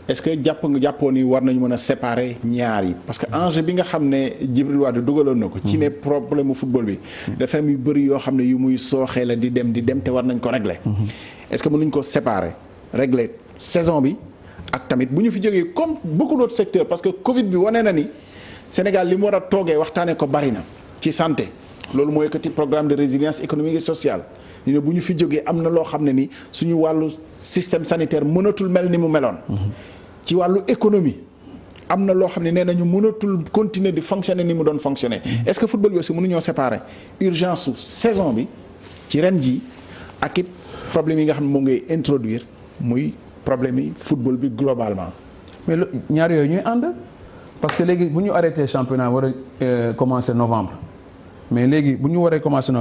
Est-ce que jàppoo ni war nañu mën a séparer ñaar yi parce que enjeu bi nga xam ne Djibril Wade dugaloon na ko. ci ne problème mu football bi. dafa am yu bëri yoo xam ne yu muy sooxee la di dem te war nañ ko régler. est-ce que mën nañu ko séparer régler saison bi ak tamit bu ñu fi jógee comme beaucoup d'autres secteurs parce que Covid bi wane na ni Sénégal li mu war a toogee waxtaanee ko bari na ci santé loolu mooy yëkkati programme de résilience économique et sociale. ñu ne bu ñu fi jógee am na loo xam ne ni suñu wàllu système sanitaire mënatul mel ni mu meloon. ci wàllu économie am na loo xam ne nee nañu mënatul continuer di fonctionner ni mu doon fonctionner. est-ce que football bi aussi mënuñoo séparer urgence su saison bi ci ren ji ak it problème yi nga xam ne moo ngay introduire muy problème yi football bi globalement. mais ñaar yooyu ñuy ànd parce que léegi bu ñu arrêté championnat war a commencer novembre. mais léegi bu ñu waree commencer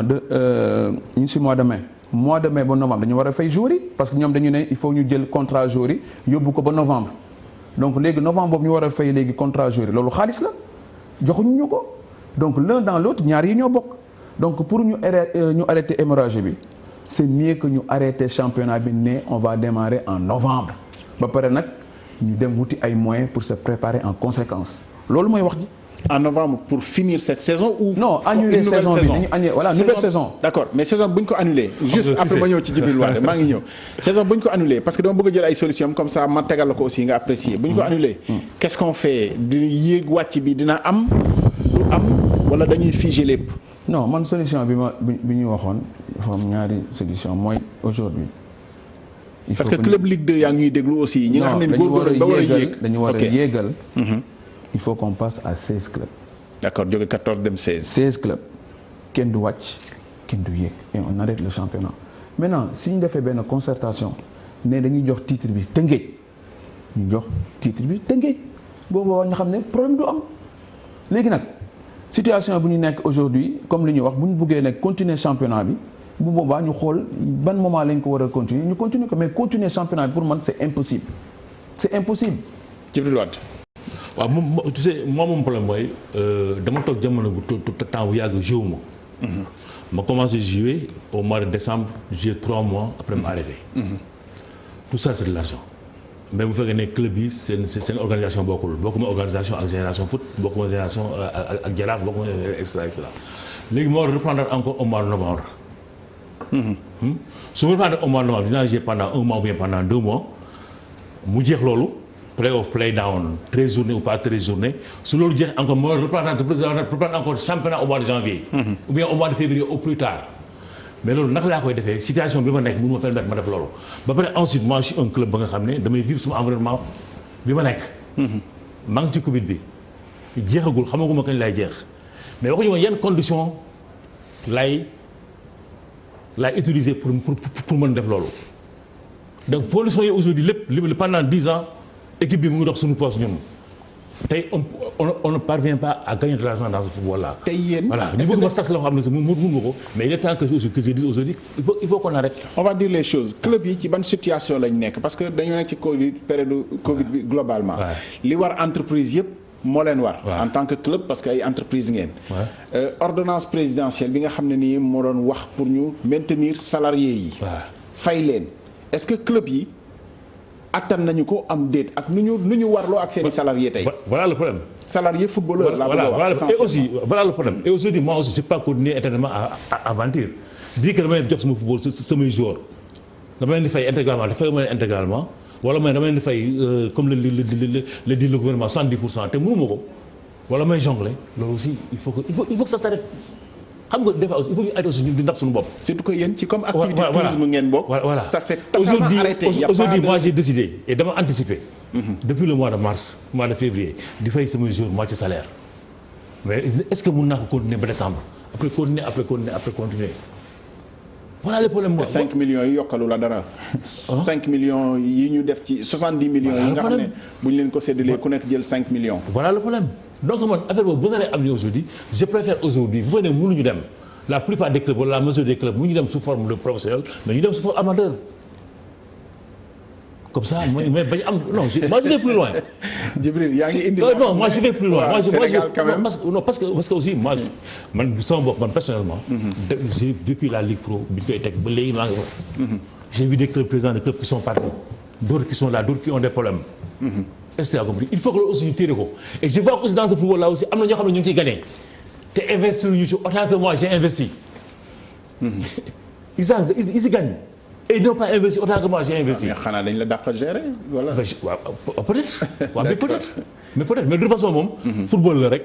ñu ci mois de mai ba novembre dañu war a fay jours yi parce que ñoom dañu ne il faut ñu jël contrat jours yi yóbbu ko ba novembre donc léegi novembre boobu ñu war a fay léegi contrat jours yi loolu xaalis la joxuñu ñu ko donc l'un dans l'autre ñaar yi ñoo bokk donc pour ñu arrêter hémorragie bi c'est mieux que ñu arrêter championnat bi ne on va démarrer en novembre ba pare nag ñu dem wuti ay moyens pour se préparer en conséquence loolu mooy wax ji. En novembre pour finir cette saison ou non annuler saison bi dañu annuler voilà nouvelle saison. D'accord mais saison bu ñu ko annulé. juste après ma ñëw ci Djibril Wade maa ngi ñëw. saison bu ñu ko annulé parce que dama bëgg a jël ay solutions comme ça ma tegal la ko aussi nga apprécier. bu ñu ko annulé. qu'est-ce qu'on fait di yéeg wàcc bi dina am du am wala dañuy figer lépp. non man solution bi ñu waxoon dafa am ñaari solution mooy aujourd'hui. parce que club Ligue 2 yaa ngi ñuy déglu aussi. ñi nga xam ne góorgóorlu ba war a yéeg dañu war a yéegal. il faut qu'on passe à 16 clubs. D'accord jóge 14 dem 16. 16 clubs kenn du wàcc kenn du yéeg et on arrête le championnat maintenant si ñu defee benn concertation ne dañuy jox titre bi Tëngéej ñu jox titre bi Tëngéej boobu ñu xam ne problème du am léegi nag situation bu ñu nekk aujourd'hui comme li ñuy wax bu ñu buggee nekk continuer championnat bi bu boobaa ñu xool ban moment lañ ko war a continuer ñu continuer ko mais continuer championnat bi pour man c'est impossible c'est impossible. Djibril Wade. waaw moom tu sais moom problème mooy dama toog jamono bu temps bu yàgg joué ma. ma commencé jouer au mois de décembre joué 3 mois après ma arrêté. tout ça c'est de l'argent mais bu fekkee ne club yi seen organisation bokkuma organisation ak génération foot bokkuma génération ak jaraaf bokkuma extra léegi moo war a reprendre encore au mois de novembre. su ma reprendre au mois de novembre dinaa jouer pendant 1 mois ou bien pendant 2 mois mu jeex loolu. play off play down 13 journées ou pas 13 journées su loolu jeex encore moo reprendre encore championnat au mois de janvier. ou bien au mois de février au plus tard. mais loolu naka laa koy defee situation bi ma nekk mënu ma permettre ma def loolu ba pare ensuite moi je suis un club ba nga xam ne damay vivre sama environnement bi ma nekk. maa ngi ci Covid bi jeexagul xamaguma kañ lay jeex mais waxuñu ma yan conditions lay utiliser pour mën def loolu donc conditions yi aujourd'hui lépp pendant 10 ans. équipe bi mu ngi dox suñu poste ñun tey on ne parvient pas à gagner de l'argent dans ce football là. tey yéen voilà ñu bëgg ma sas la xam ne mun ma ko mais il est temps que je dise aujourd'hui il faut qu'on arrête. on va dire les choses club yi ci ban situation lañ nekk parce que dañoo nekk ci période Covid bi globalement. li war entreprise yëpp moo leen war. en tant que club parce que ay entreprise ngeen. ordonnance présidentielle bi nga xam ne nii moo doon wax pour ñu maintenir salariés yi. fay leen est-ce que club yi. attan nañu ko am déet ak nu ñu warloo ak seeni salariés tey. voilà le problème. salarié footballeur laa bëgg a wax et aussi voilà le problème et aujourd'hui moi aussi je peux pas continuer éternellement à mentir dire que dama leen jox sama football samay joueurs dama leen di fay intégralement te fayuma leen intégralement wala may dama leen di fay comme le dit le gouvernement 70% te mënuma ko wala may jongler loolu aussi il faut que ça s'arrête. xam nga des fois aussi il faut ñu arrêter aussi di napp suñu bopp. surtout que yéen ci comme activité tourisme ngeen bokk. voilà ça c'est totalement arrêté. aujourd'hui moi j'ai décidé et dama anticiper. depuis le mois de mars mois de février di fay samay jours moitié salaire mais est-ce que mën naa ko continuer ba décembre après continuer voilà le problème mooy. 5 millions yi yokkalu la dara. 5 millions yi ñu def ci 70 millions yi nga xam ne bu ñu leen ko séddalee ku nekk jël 5 millions. voilà le problème. donc man affaire boobu bu naree am ni aujourd'hui je préfère aujourd'hui bu fekkee ne mënuñu dem la plupart des clubs wala la majorité des clubs mënuñu dem sous forme de professionnel mais ñu dem sous forme amateur comme ça mais bañ am non moi je vais plus loin. Djibril yaa ngi indi. non moi je vais plus loin. moi Sénégal quand même parce que aussi moi man sama bopp man personnellement. j'ai vécu la Ligue Pro bi ñu koy teg ba léegi maa ngi fa. j'ai vu des clubs présidents de clubs qui sont partis d'autres qui sont là d'autres qui ont des problèmes. est-ce que tu as compris il faut que loolu aussi ñu téere ko et je vois que aussi dans ce football là aussi am na ñoo xam ne ñu ngi ciy gagné te investir ñu ci autant que moi j'ai investi. ils y gagnent. et ils n'ont pas investi autant que moi j'ai investi. mais xanaa dañ la dàq a gérer voilà. waaw peut-être. waaw mais peut-être mais de toute façon moom. football la rek.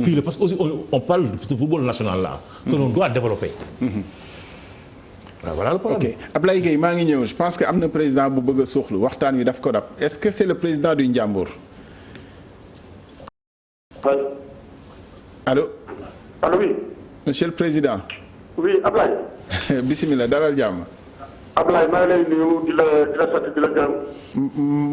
fii la parce que aussi on parle de ce football national là. que l'on doit développer. voilà le problème. ok Ablaye Gueye maa ngi ñëw je pense que am na président bu bëgg a suuxlu waxtaan wi daf ko dab est-ce que c'est le président du Ndiambour. allô. allo oui. monsieur le président. oui Ablaye. bisimilah dalal jàmm. Ablaye maa ngi lay nuyu di la sant di la gërëm.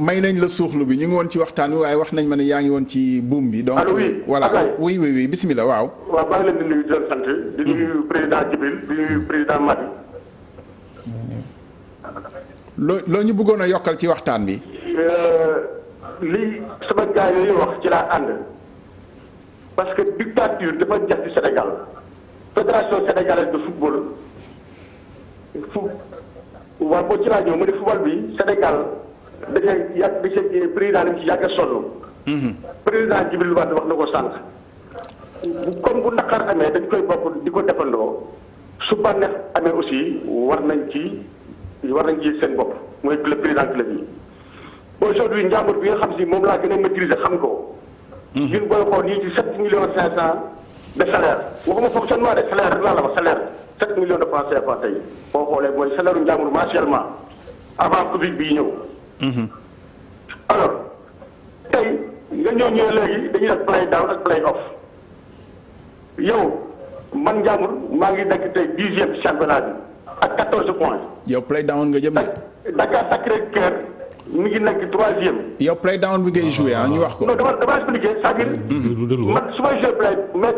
may nañ la suuxlu bi ñu ngi woon ci waxtaan wi waaye wax nañ ma ne yaa ngi woon ci buum bi. donc allo oui voilà Ablaye. oui bisimilah waaw. waaw maa ngi leen di nuyu di leen sant. di nuyu président Djibril di nuyu président Madi. loo ñu bëggoon a yokkal ci waxtaan bi. lii sama gars yooyu wax ci laa ànd. parce que dictature dafa jeex ci Sénégal. fédération sénégalaise de football. waaw boo ci laa ñëw mu ne football bi Sénégal da cee yàgg da cee président dañ ci yàgg a sonn. président Djibril Wade wax na ko sànq. comme bu naqar amee dañ koy bokk di ko defandoo su bànneex amee aussi war nañ ci seen bopp mooy le président club yi. aujourd'hui Ndiambour bi nga xam si moom laa gën a maîtriser xam ko. ñun booy xool nii ci 7 millions 500 de salaire waxuma fonctionnement de salaire rek laa la wax salaire 7 millions de francs CFA tey boo xoolee mooy salaire u Ndiambour mensuellement avant Covid bii ñëw. alors tey nga ñëw léegi dañuy def play down ak play off yow man Ndiambour maa ngi nekk tey 10e championnat bi ak 14 points. yow play down nga jëm de. Dakar Sacré-Cœur mi ngi nekk 3e. yow play down bi ngay joué ñu wax ko. non dama expliqué c'est-à-dire. man su may joué play mais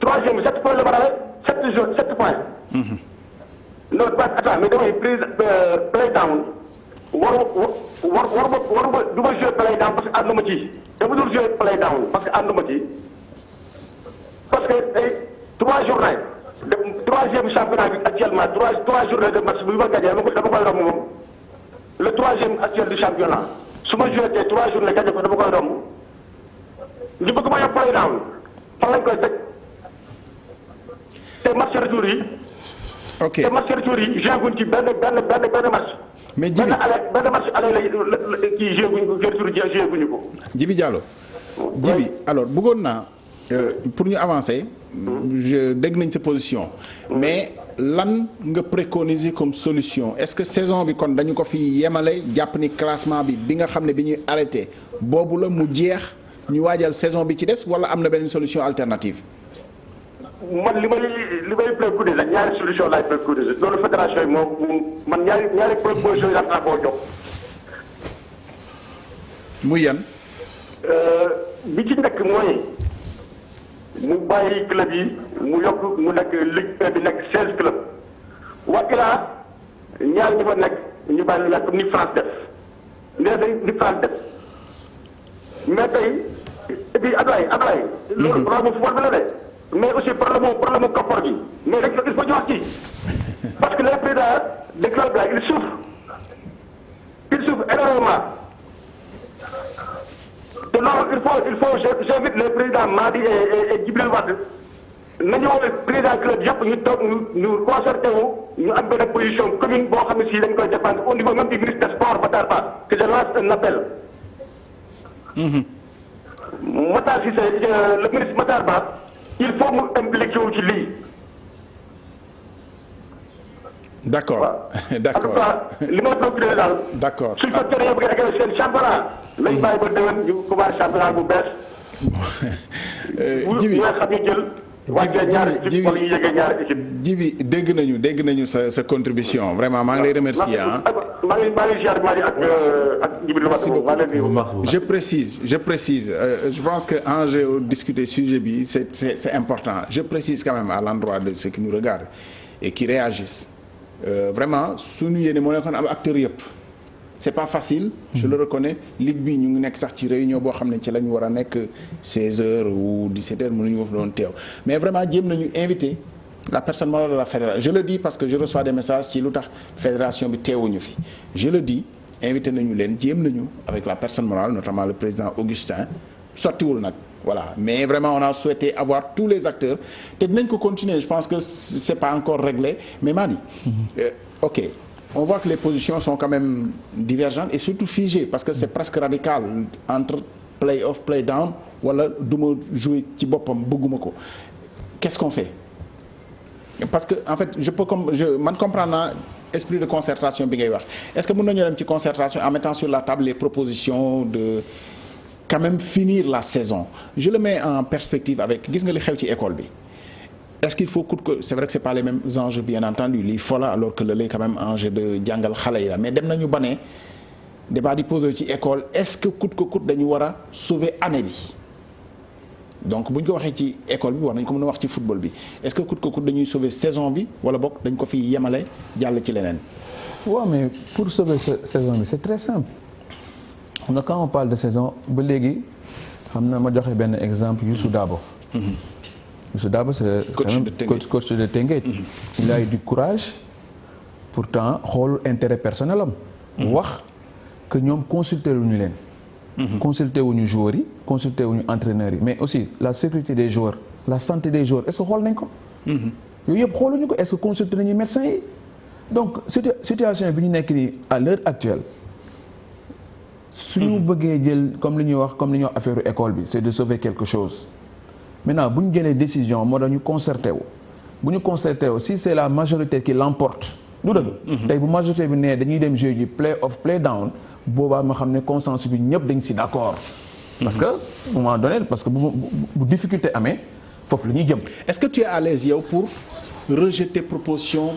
3e 7 points la ma rawee 7 points. non attends mais damay play down waruma du ma joué play down parce que ànduma ci dama dul joué play down parce que ànduma ci parce que tey 3 journées de 3e championnat bi actuellement 3 journées de match bi ma gagné dama koy romb moom le 3e actuel du championnat su ma joué tey 3 journées gagné ko dama koy romb ñu bëgg ma yóbbu play down fan lañ koy teg te match retour yi. ok te match retour yi joué guñ ci benn match. mais Djibi benn match aller la kii joué guñ ko retour joué guñu ko. Djibi Diallo. Djibi alors bëggoon naa pour ñu avancer. dégg nañ sa position. mais lan nga préconiser comme solution est-ce que saison bi kon dañu ko fi yemale jàpp ni classement bi nga xam ne bi ñuy arrêté boobu la mu jeex ñu waajal saison bi ci des wala am na beneen solution alternative. man li may préconiser la ñaari solution laay préconiser loolu fédération yi moom man ñaari proposition yi laa koo jox. muy yan. bi ci nekk mooy mu bàyyi club yi mu yokk mu nekk Ligue 1 bi nekk 16 club waa ilaa ñaar ñu fa nekk ñu bàyyi la comme ni France def nee nañ ni France def mais tey et puis Ablaye. loolu problème mu football bi la de. mais aussi problème mu koppar gi mais rek il faut ñu wax ci parce que les présidents des clubs là ils souffrent énormément te loolu il faut j'invite les présidents Madi et Djibril Wade nañu président club yëpp ñu toog ñu concerté wu ñu am benn position commune boo xam ne si dañ koy défendre au niveau même du ministre des sports Matar Ba que je lance un appel. Matar Cissé le ministre Matar Ba. il faut mu impliqué wu ci lii. d'accord waaw. d'accord en tout cas li ma procuré daal. d'accord suñ ko teree bëgg a eggal seen championnat. lañ bàyyi ba déwén ñu commencé championnat bu bees. Djibi bu xam ñu jël. wàccee ñaari équipe wala ñu yëgee ñaari équipe. Djibi dégg nañu sa contribution vraiment maa ngi lay remercier ah. maa ngi ziar Madi ak Djibril Wade. je précise je pense que enjeu discuter sujet bi c'est important je précise quand même à l'endroit de ceux qui nous regardent et qui réagissent vraiment suñu yéene moo nekkoon am acteurs yëpp c'est pas facile. Je le reconnais ligue bi ñu ngi nekk sax ci réunion boo xam ne ci la ñu war a nekk 16h ou 17h mënuñu fa doon teew mais vraiment jéem nañu invité la personne morale de la fédération je le dis parce que je reçois des messages ci lu tax fédération bi teewuñu fi je le dis invité nañu leen jéem nañu avec la personne morale notamment le président Augustin sottiwul nag voilà mais vraiment on a souhaité avoir tous les acteurs te dinañ ko continuer je pense que c'est pas encore réglé mais Madi ok on voit que les positions sont quand même divergentes et surtout figées parce que c'est presque radical entre play off play down wala du ma jouer ci boppam bëgguma ko qu'est-ce qu'on fait parce que en fait man comprendre naa esprit de concertation bi ngay wax est-ce que mën nañu dem ci concertation en mettant sur la table les propositions de quand même finir la saison je le mets en perspective avec gis nga li xew ci école bi est-ce qu'il faut coûte que c'est vrai que c'est pas les mêmes enjeux bien entendu lii fola alors que le lait quand même enjeu de jàngal xale yi la mais dem nañu ba ne débat di posé ci école est-ce que coûte que coûte dañu war a sauver année bi donc bu ñu ko waxee ci école bi war nañ ko mën a wax ci football bi est-ce que coûte que coûte dañuy sauver saison bi wala bokk dañ ko fi yemale jàll ci leneen. waaw mais pour sauver saison bi c'est très simple xam nga quand on parle de saison ba léegi xam na ma joxe benn exemple Youssou Dabo. Youssou Dabo c'est coach de Teungueth. Il a eu du courage pourtant xool intérêt personnel am. wax que ñoom consulter wuñu leen. consulter wuñu joueurs yi consulter wuñu entraîneurs yi mais aussi la sécurité des joueurs la santé des joueurs est-ce que xool nañ ko. yooyu yëpp xooluñu ko est-ce que consulter nañu médecins yi donc situation bi ñu nekk nii à l'heure actuelle. suñu bëggee jël comme li ñuy wax affaire école bi c'est de sauver quelque chose maintenant bu ñu jëlee décision moo tax ñu concerté wu bu ñu concerté wu si c'est la majorité qui l'emporte du dëgg tey bu majorité bi nee dañuy dem jouer ji play off play down boobaa ma xam ne consensus bi ñëpp dañ si d'accord parce que à un moment donné parce que bu difficulté amee foofu la ñuy jëm. Est-ce que tu es à l'aise yow pour rejeter proposition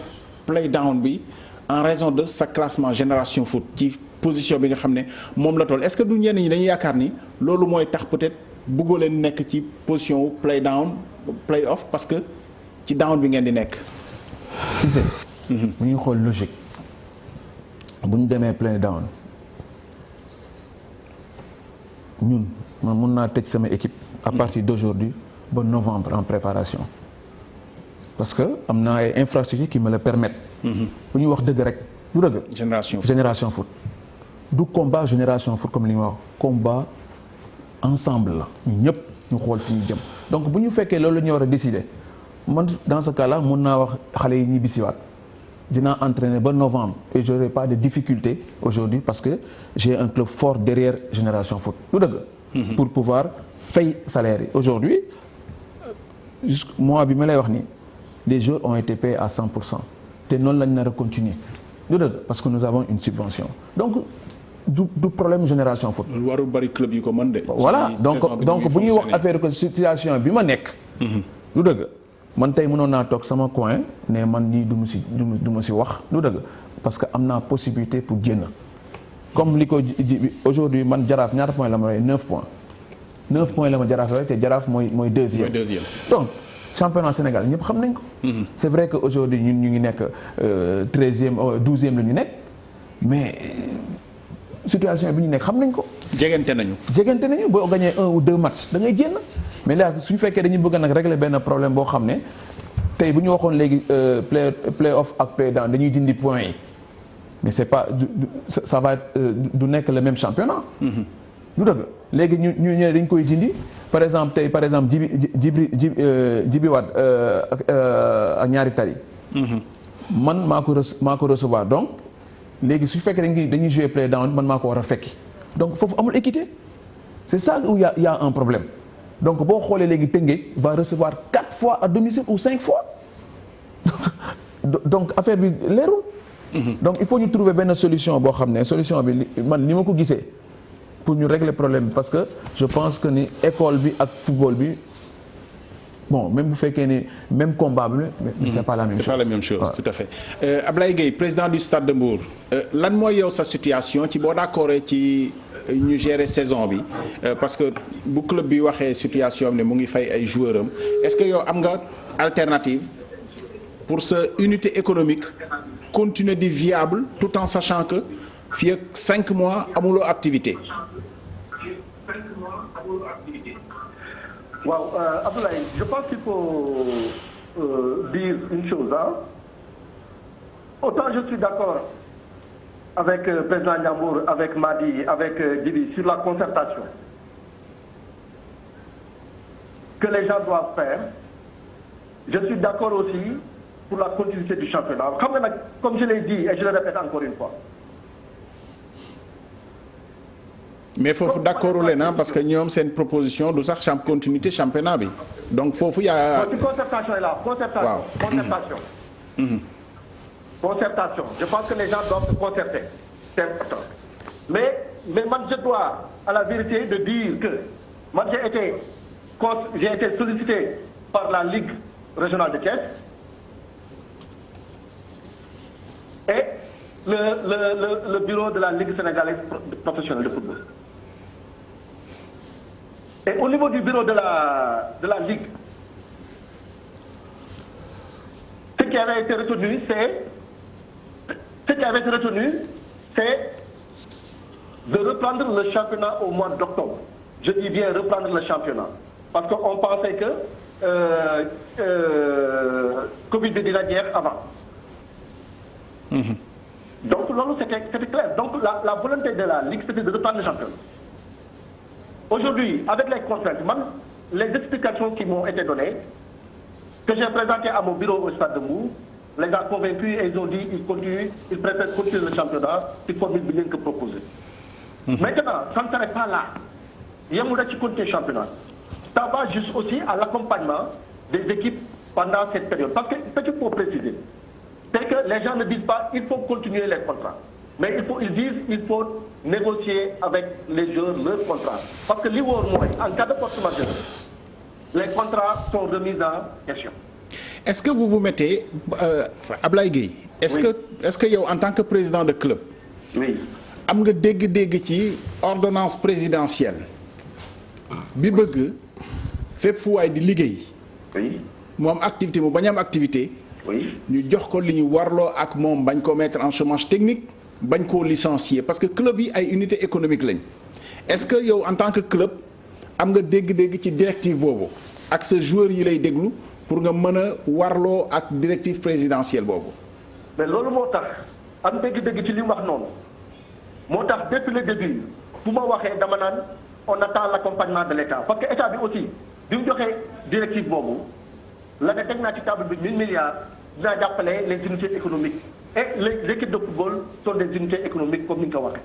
play down bi en raison de sa classement génération foot ci position bi nga xam ne moom la toll est-ce que du ñenn ñi dañuy yaakaar ni loolu mooy tax peut-être bëggoo leen nekk ci position wu play down play off parce que ci down bi ngeen di nekk. si c'est. bu ñuy xool logique bu ñu demee play down ñun man mun naa tëj sama équipe à partir d'aujourd'hui ba novembre en préparation parce que am naa ay infrastructures qui me le permettent. bu ñuy wax dëgg rek du dëgg. génération foot. du combat génération foot comme li ñu wax combat ensemble la ñu ñëpp ñu xool fi ñu jëm donc bu ñu fekkee loolu la ñu war a décider man dans ce cas là mun naa wax xale yi ñi bisiwaat dinaa entraîner ba novembre et j'aurai pas de difficulté aujourd'hui parce que j'ai un club fort derrière génération foot du dëgg. pour pouvoir fay salaire yi aujourd'hui jusqu'au mois bi ma lay wax ni les joueurs ont été payés à 100% te noonu lañ nar a continuer du dëgg parce que nous avons une subvention donc du problème génération foot. warul bari club yi ko mën de. voilà donc bu ñuy wax affaire que situation bi ma nekk. du dëgg man tey mënoon naa toog sama coin ne man nii du ma si wax du dëgg parce que am naa possibilité pour génn comme li ko aujourd'hui man jaraaf ñaata points la ma rey 9 points 9 points la ma jaraaf rey te jaraaf mooy deuxième. donc championnat Sénégal ñëpp xam nañ ko. c'est vrai que aujourd'hui ñun ñu ngi nekk 13e 12e la ñu nekk mais. situation bi ñu nekk xam nañ ko. jegante nañu boo gagné 1 ou 2 matchs da ngay génn mais là suñu fekkee dañuy bëgg nag régler benn problème boo xam ne tey bu ñu waxoon léegi play off ak play down dañuy dindi points yi mais c'est pas ça va du nekk le même championnat. du dëgg léegi ñu ñëw dañ koy dindi par exemple Djibi Wade ak ñaari tali. man maa ko recevoir donc. léegi su fekkee dañuy jouer play down man maa ko war a fekki donc foofu amul équité c'est ça où il y a un problème donc boo xoolee léegi Teungueth va recevoir 4 fois à domicile ou 5 fois donc affaire bi leerul. donc il faut ñu trouver benn solution boo xam ne solution bi man ni ma ko gisee pour ñu régler problème bi parce que je pense que ni école bi ak football bi. bon même bu fekkee ni même combat bi mais c'est pas la même chose. C'est pas la même chose tout à fait. Ablaye Gueye président du Stade de Mbour lan mooy yow sa situation ci boo d'accord ci ñu gérer saison bi parce que bu club bi waxee situation ne mu ngi fay ay joueurs am est-ce que yow am nga alternative pour sa unité économique continuer di viable tout en sachant que fii ak 5 mois amuloo activité. waaw Abdoulaye je pense qu'il faut dire une chose autant je suis d'accord avec président Ndiambour, avec Madi, avec Djibi sur la concertation que les gens doivent faire. Je suis d'accord aussi pour la continuité du championnat. Comme je l'ai dit et je le répète encore une fois. Mais foofu d'accord leen parce que ñoom seen proposition du sax continuité championnat bi donc foofu yaa. concertation est là concertation. waaw concertation. Concertation. Je pense que les gens doivent se concerter. C'est important. Mais man je dois à la vérité de dire que moi j'ai été sollicité par la Ligue régionale de Thiès et le bureau de la Ligue sénégalaise professionnelle de football. Et au niveau du bureau de la Ligue, ce qui avait été retenu, c'est de reprendre le championnat au mois d'octobre. Je dis bien reprendre le championnat. Parce qu'on pensait que Covid dina jeex avant. Donc c'était clair. Donc la volonté de la Ligue, c'était de reprendre le championnat. Aujourd'hui, avec les contraintes, les explications qui m'ont été données, que j'ai présentées à mon bureau au Stade de Mbour, les a convaincus et ils ont dit ils préfèrent continuer le championnat, c'est formule bien que proposé. Maintenant, ça ne s'arrête pas là. Il y a un qui continue le championnat. Ça va juste aussi à l'accompagnement des équipes pendant cette période. Parce que ce qu'il faut préciser, c'est que les gens ne disent pas il faut continuer les contrats. Mais ils disent il faut négocier avec les joueurs leurs contrats. Parce que en cas de force majeure, les contrats sont remis en question. Est-ce que vous vous mettez, Ablaye Gueye, est-ce que yow en tant que président de club, am nga dégg-dégg ci ordonnance présidentielle bi bëgg fépp fu waay di liggéey mu am activité mu bañ am activité ñu jox ko li ñu warloo ak moom bañ ko mettre en chômage technique bañ koo licencier parce que club yi ay unité économique lañ est-ce que yow en tant que club am nga dégg-dégg ci directive boobu ak sa joueur yi lay déglu pour nga mën a warloo ak directive présidentielle boobu. mais loolu moo tax am dégg-dégg ci li mu wax noonu moo tax depuis le début bu ma waxee dama naan on attend l'accompagnement de l'État parce que état bi aussi bi mu joxee directive boobu la ne teg naa ci table bi 1000 milliards dinaa jàppale les unités économiques et les équipes de football sont des unités économiques comme ni nga ko waxee.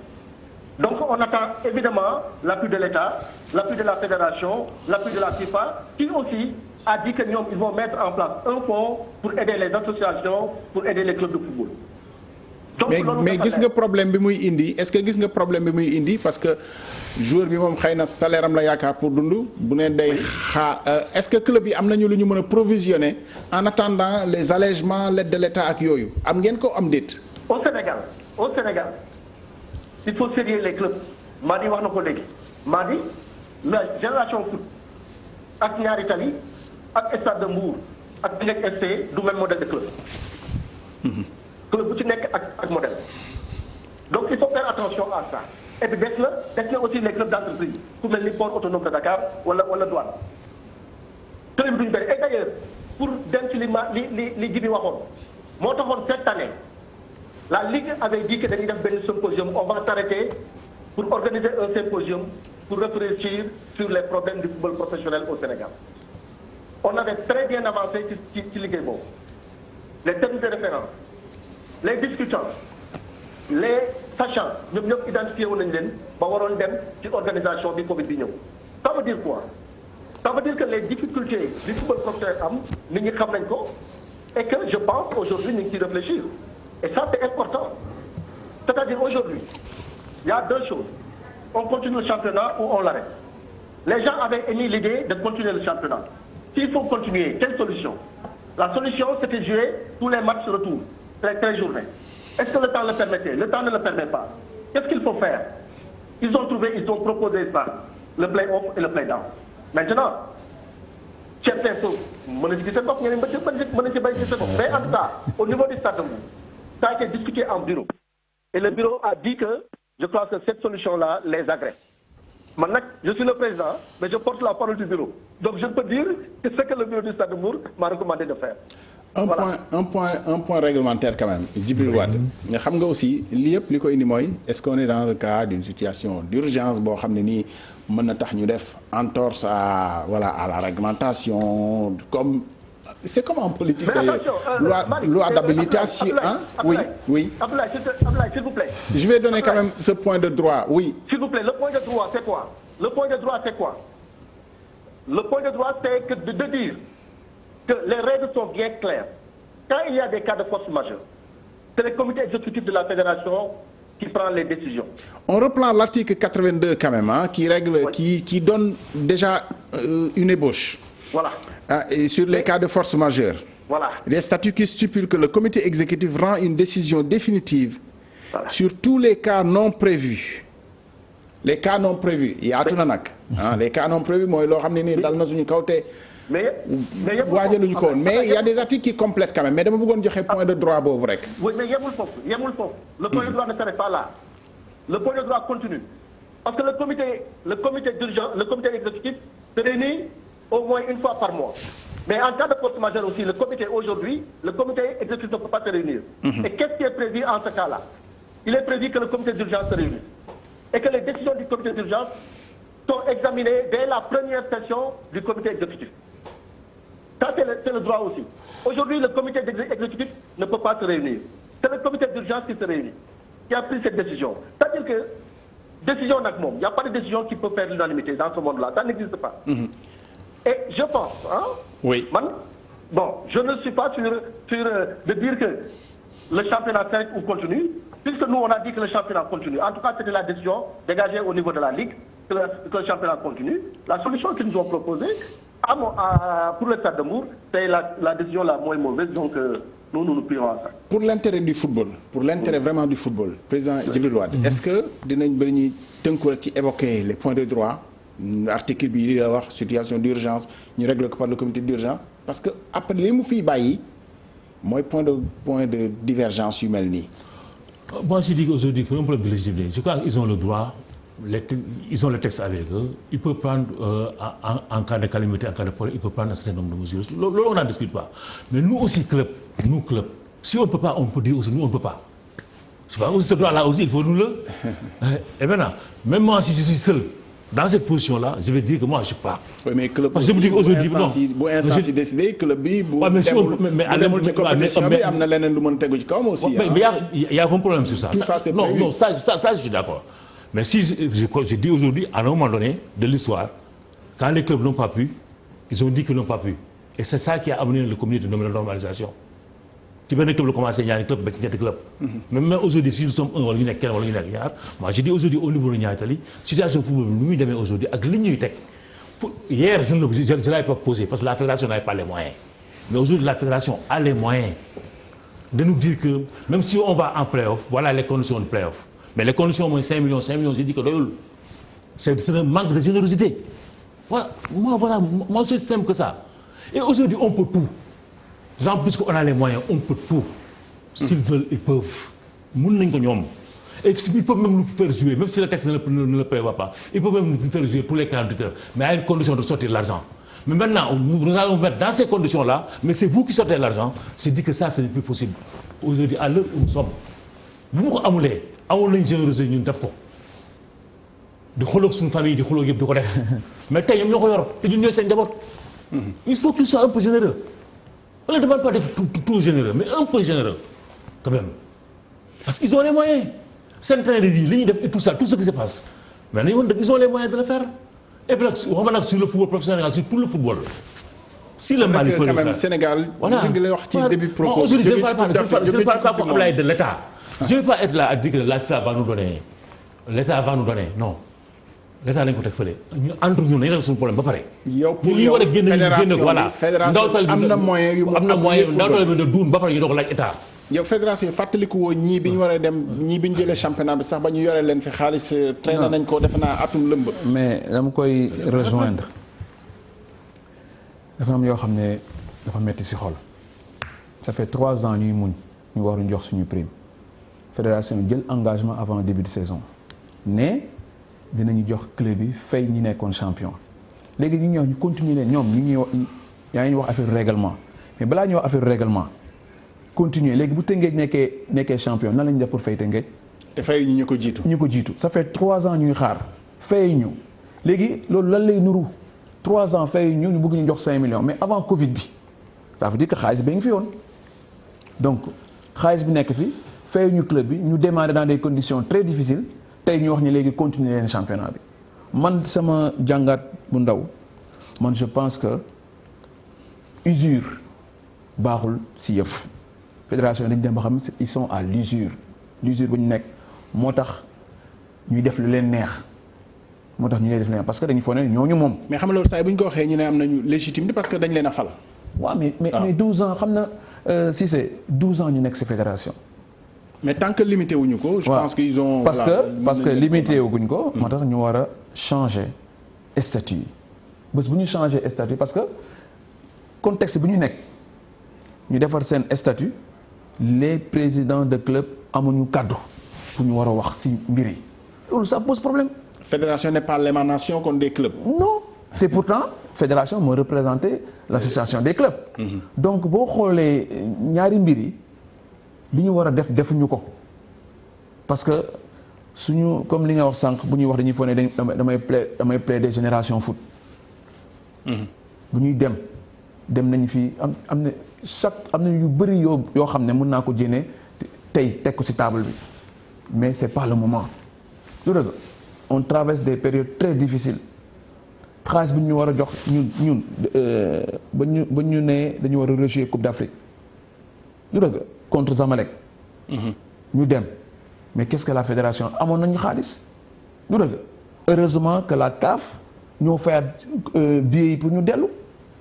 Donc on attend évidemment l'appui de l'État, l'appui de la fédération, l'appui de la FIFA, qui aussi a dit que ñoom ils vont mettre en place un fonds pour aider les associations, pour aider les clubs de football. Donc mais gis nga problème bi muy indi est-ce que gis nga problème bi muy indi parce que joueur bi moom xëy na salaire am la yaakaar pour dund bu ne day xaar est-ce que club yi am nañu lu ñu mën a provisionner en attendant les allègements l'aide de l'État ak yooyu am ngeen ko am déet. Au Sénégal. Il faut sérieux les clubs Madi wax na ko léegi Madi la génération foot ak ñaari tali ak Stade de Mbour ak bi nekk SC du même modèle de club. Club bu ci nekk ak modèle. Donc il faut faire attention à ça et puis des na aussi les clubs d'entreprise ku mel ni port autonome de Dakar wala douane. club duñu bëri et d'ailleurs pour dem ci li Djibi waxoon moo taxoon cette année. La Ligue avait dit que dañuy def benn symposium on va s'arrêter pour organiser un symposium pour réfléchir sur les problèmes du football professionnel au Sénégal. On avait très bien avancé ci liggéey boobu les termes de référence les discutants les sachants ñoom ñëpp identifié wu nañ leen ba waroon dem ci organisation bi Covid bi ñëw. Ça veut dire quoi? Ça veut dire que les difficultés du football professionnel am nit ñi xam nañ ko et que je pense aujourd'hui ñu ngi ciy réfléchir. Et ça, c'est important. C'est-à-dire aujourd'hui, il y a deux choses. On continue le championnat ou on l'arrête. Les gens avaient émis l'idée de continuer le championnat. S'il faut continuer, quelle solution? La solution, c'était jouer tous les matchs retour, les 13 journées. Est-ce que le temps le permettait? Le temps ne le permet pas. Qu'est-ce qu'il faut faire? Ils ont proposé ça, le play-off et le play-down. Maintenant, certains sont, mais en tout cas, au niveau du Stade de Mbour, ça a été discuté en bureau. Et le bureau a dit que je crois que cette solution-là les agrée. Maintenant, je suis le président, mais je porte la parole du bureau. Donc je peux dire que c'est ce que le bureau du Stade de Mbour m'a recommandé de faire. Un point réglementaire quand même, Djibril Wade. Mais xam nga aussi li yëpp li ko indi mooy est-ce qu'on est dans le cas d'une situation d'urgence boo xam ne nii mën na tax ñu def entorse à la réglementation comme c'est comme en politique loi d'habilitation hein? Oui. Abdoulaye, s'il vous plaît. Je vais donner quand même ce point de droit, oui. S'il vous plaît, le point de droit c'est quoi? Le point de droit c'est quoi? Le point de droit c'est que de dire que les règles sont bien claires. Quand il y a des cas de force majeure, c'est le comité exécutif de la fédération qui prend les décisions. On reprend l'article 82 quand même, hein, qui règle, oui. qui donne déjà une ébauche. Voilà. Et sur les cas de force majeure. Voilà. Les statuts qui stipulent que le comité exécutif rend une décision définitive sur tous les cas non prévus. Les cas non prévus. yaatu na nag. Les cas non prévus mooy loo xam ne nii dal na suñu kaw te. mais waajaluñu ko woon mais il y a des articles qui complètent quand même mais dama bëggoon joxe point de droit boobu rek. Oui mais yemul foofu. Le point de droit ne s'arrête pas là. Le point de droit continue. Parce que le comité d'urgence, le comité exécutif se réunit au moins une fois par mois. Mais en cas de force majeure aussi, le comité exécutif ne peut pas se réunir. Et qu'est-ce qui est prévu en ce cas-là? Il est prévu que le comité d'urgence se réunisse. Et que les décisions du comité d'urgence sont examinées dès la première session du comité exécutif. Ça, c'est le droit aussi. Aujourd'hui, le comité exécutif ne peut pas se réunir. C'est le comité d'urgence qui se réunit, qui a pris cette décision. C'est-à-dire que, décision NACMOM, il n'y a pas de décision qui peut faire l'unanimité dans ce monde-là. Ça n'existe pas. Et je pense, oui. Je ne suis pas sûr de dire que le championnat s'arrête ou continue, puisque nous, on a dit que le championnat continue. En tout cas, c'était la décision dégagée au niveau de la Ligue, que le championnat continue. La solution qu'ils nous ont proposée, pour le Stade de Mbour, c'est la décision la moins mauvaise, donc nous prions à ça. Pour l'intérêt du football, pour l'intérêt vraiment du football, président Djibril Wade, est-ce que dinañ bëri ñuy tënku ci évoquer les points de droit, article bi li la wax situation d'urgence, ñu régler ko par le comité d'urgence, parce que après li mu fiy bàyyi mooy point de divergence yu mel nii. Moi je dis qu'aujourd'hui pour un problème de légitimité, je crois qu'ils ont le droit. Ils ont le texte avec eux. Ils peuvent prendre, en cas de calamité, en cas de problème, ils peuvent prendre un certain nombre de mesures. Là, on n'en discute pas. Mais nous aussi, club, si on ne peut pas, on peut dire aussi, nous, on ne peut pas. C'est pas aussi ce droit-là aussi, il faut nous le. Et maintenant, même moi, si je suis seul, dans cette position-là, je vais dire que moi, je ne suis pas. Oui, mais club parce que je me dis qu'aujourd'hui, non. Bu instance yi décidé, club bi bu demul ci compétition bi am na leneen lu mën tegu ci kawam aussi. Mais il y a un problème sur ça. Tout ça, c'est prévu. Non, ça, je suis d'accord. Mais si je dis aujourd'hui, à un moment donné de l'histoire, quand les clubs n'ont pas pu, ils ont dit qu'ils n'ont pas pu. Et c'est ça qui a amené le comité de normalisation. Tu veux que le club commence à y avoir un club, il y a des clubs. Même aujourd'hui, si nous sommes un, moi je dis aujourd'hui au niveau de l'Italie, la situation football, nous devons aujourd'hui, avec l'Union. Hier, je ne l'avais pas posé parce que la fédération n'avait pas les moyens. Mais aujourd'hui, la fédération a les moyens de nous dire que même si on va en play-off, voilà les conditions de play-off. Mais les conditions, moins 5 millions, j'ai dit que c'est un manque de générosité. Moi, c'est simple que ça. Et aujourd'hui, on peut tout. En plus qu'on a les moyens, on peut tout. S'ils veulent, ils peuvent. Et ils peuvent même nous faire jouer, même si le texte ne le prévoit pas. Ils peuvent même nous faire jouer tous les 48 heures. Mais à une condition de sortir l'argent. Mais maintenant, nous allons mettre dans ces conditions-là, mais c'est vous qui sortez l'argent. C'est dit que ça, ce n'est plus possible. Aujourd'hui, à l'heure où nous sommes, nous avons lañ générosité ñun def ko di xooloo suñu famille di xooloo yëpp di ko def mais tey ñoom ñoo ko yor te ñun ñooy seen njaboot. Il faut qu'ils soient un peu généreux. On ne demande pas d'être tout généreux mais un peu généreux quand même parce qu'ils ont les moyens seen train de vie li ñuy def et tout ça tout ce qui se passe mais nañu woon ils ont les moyens de le faire et puis nag waxuma nag sur le football professionnel sur tout le football. Si le Mali peut le faire Sénégal. Voilà. Aujourd'hui je ne parle pas pour Ablaye de l'État. Je ne vais pas être là à dire que la FIFA va nous donner, l'État va nous donner, non. L'État lañ ko teg fële entre ñun nañu rek suñu problème ba pare. yow pour yow fédération am na moyen yu ndawtal bi de duun ba pare ñu doog laaj État. yow fédération fàttaliku woo ñii bi ñu war a dem ñii bi ñu jëlee championnat bi sax ba ñu yore leen fi xaalis traîné nañ ko defe naa atum lëmb. mais dama koy rejoindre dafa am yoo xam ne dafa metti ci xol. Ça fait 3 ans ñuy muñ ñu waruñ jox suñu prime fédération jël engagement avant début de saison ne dinañu jox club bi fay ñi nekkoon champion léegi ñu ñëw ñu continuer leen ñoom ñu ngi yaa ngi wax affaire règlement mais balaa ñuy wax affaire règlement continuer léegi bu Tëngéej nekkee champion nan la ñu def pour fay Tëngéej. te fay ñu ko jiitu. ñu ko jiitu ça fait 3 ans ñuy xaar fay ñu léegi loolu lan lay nuru 3 ans fay ñu bëgg ñu jox 5 millions mais avant Covid bi ça veut dire que xaalis bi ngi fi woon donc xaalis bi nekk fi fay ñu club bi ñu démarrer dans des conditions très difficiles tey ñu wax ni léegi continuer leen championnat bi man sama jàngat bu ndaw man je pense que usure baaxul si yëf fédération dañu dem ba xam ils sont à l'usure bu ñu nekk moo tax ñuy def lu leen neex moo tax ñu lay def leen parce que dañu foog ne ñooñu moom. mais xam nga loolu saa yi bu ñu ko waxee ñu ne am nañu légitimité parce que dañ leen a fal. waaw mais 12 ans xam na si c'est 12 ans ñu nekk ci fédération. mais tant que limité wuñu ko. je pense qu'ils ont. parce que limité wuñ ko. moo tax ñu war a changer statut yi bés bu ñu changer statut parce que contexte bi ñu nekk ñu defar seen statut les présidents de club amuñu kàddu pour ñu war a wax ci mbir yi loolu ça pose problème. fédération n'est pas l'émanation comme des clubs. non te pourtant fédération moo représenté l'association des clubs. donc boo xoolee ñaari mbir yi li ñu war a def defuñu ko parce que suñu comme li nga wax sànq bu ñuy wax dañuy foog ne damay plaider génération foot. bu ñuy dem nañu fi am na yu bëri yoo xam ne mën naa ko jénne tey teg ko ci table bi mais c'est pas le moment lu dëgg on traverse des périodes très difficiles xaalis bi ñu war a jox ñun ba ñu ne dañu war a rejouer Coupe d'Afrique lu dëgg contre Zamalek ñu dem mais qu'est-ce que la fédération amoon nañu xaalis lu dëgg heureusement que la CAF ñoo fayaat billets yi pour ñu dellu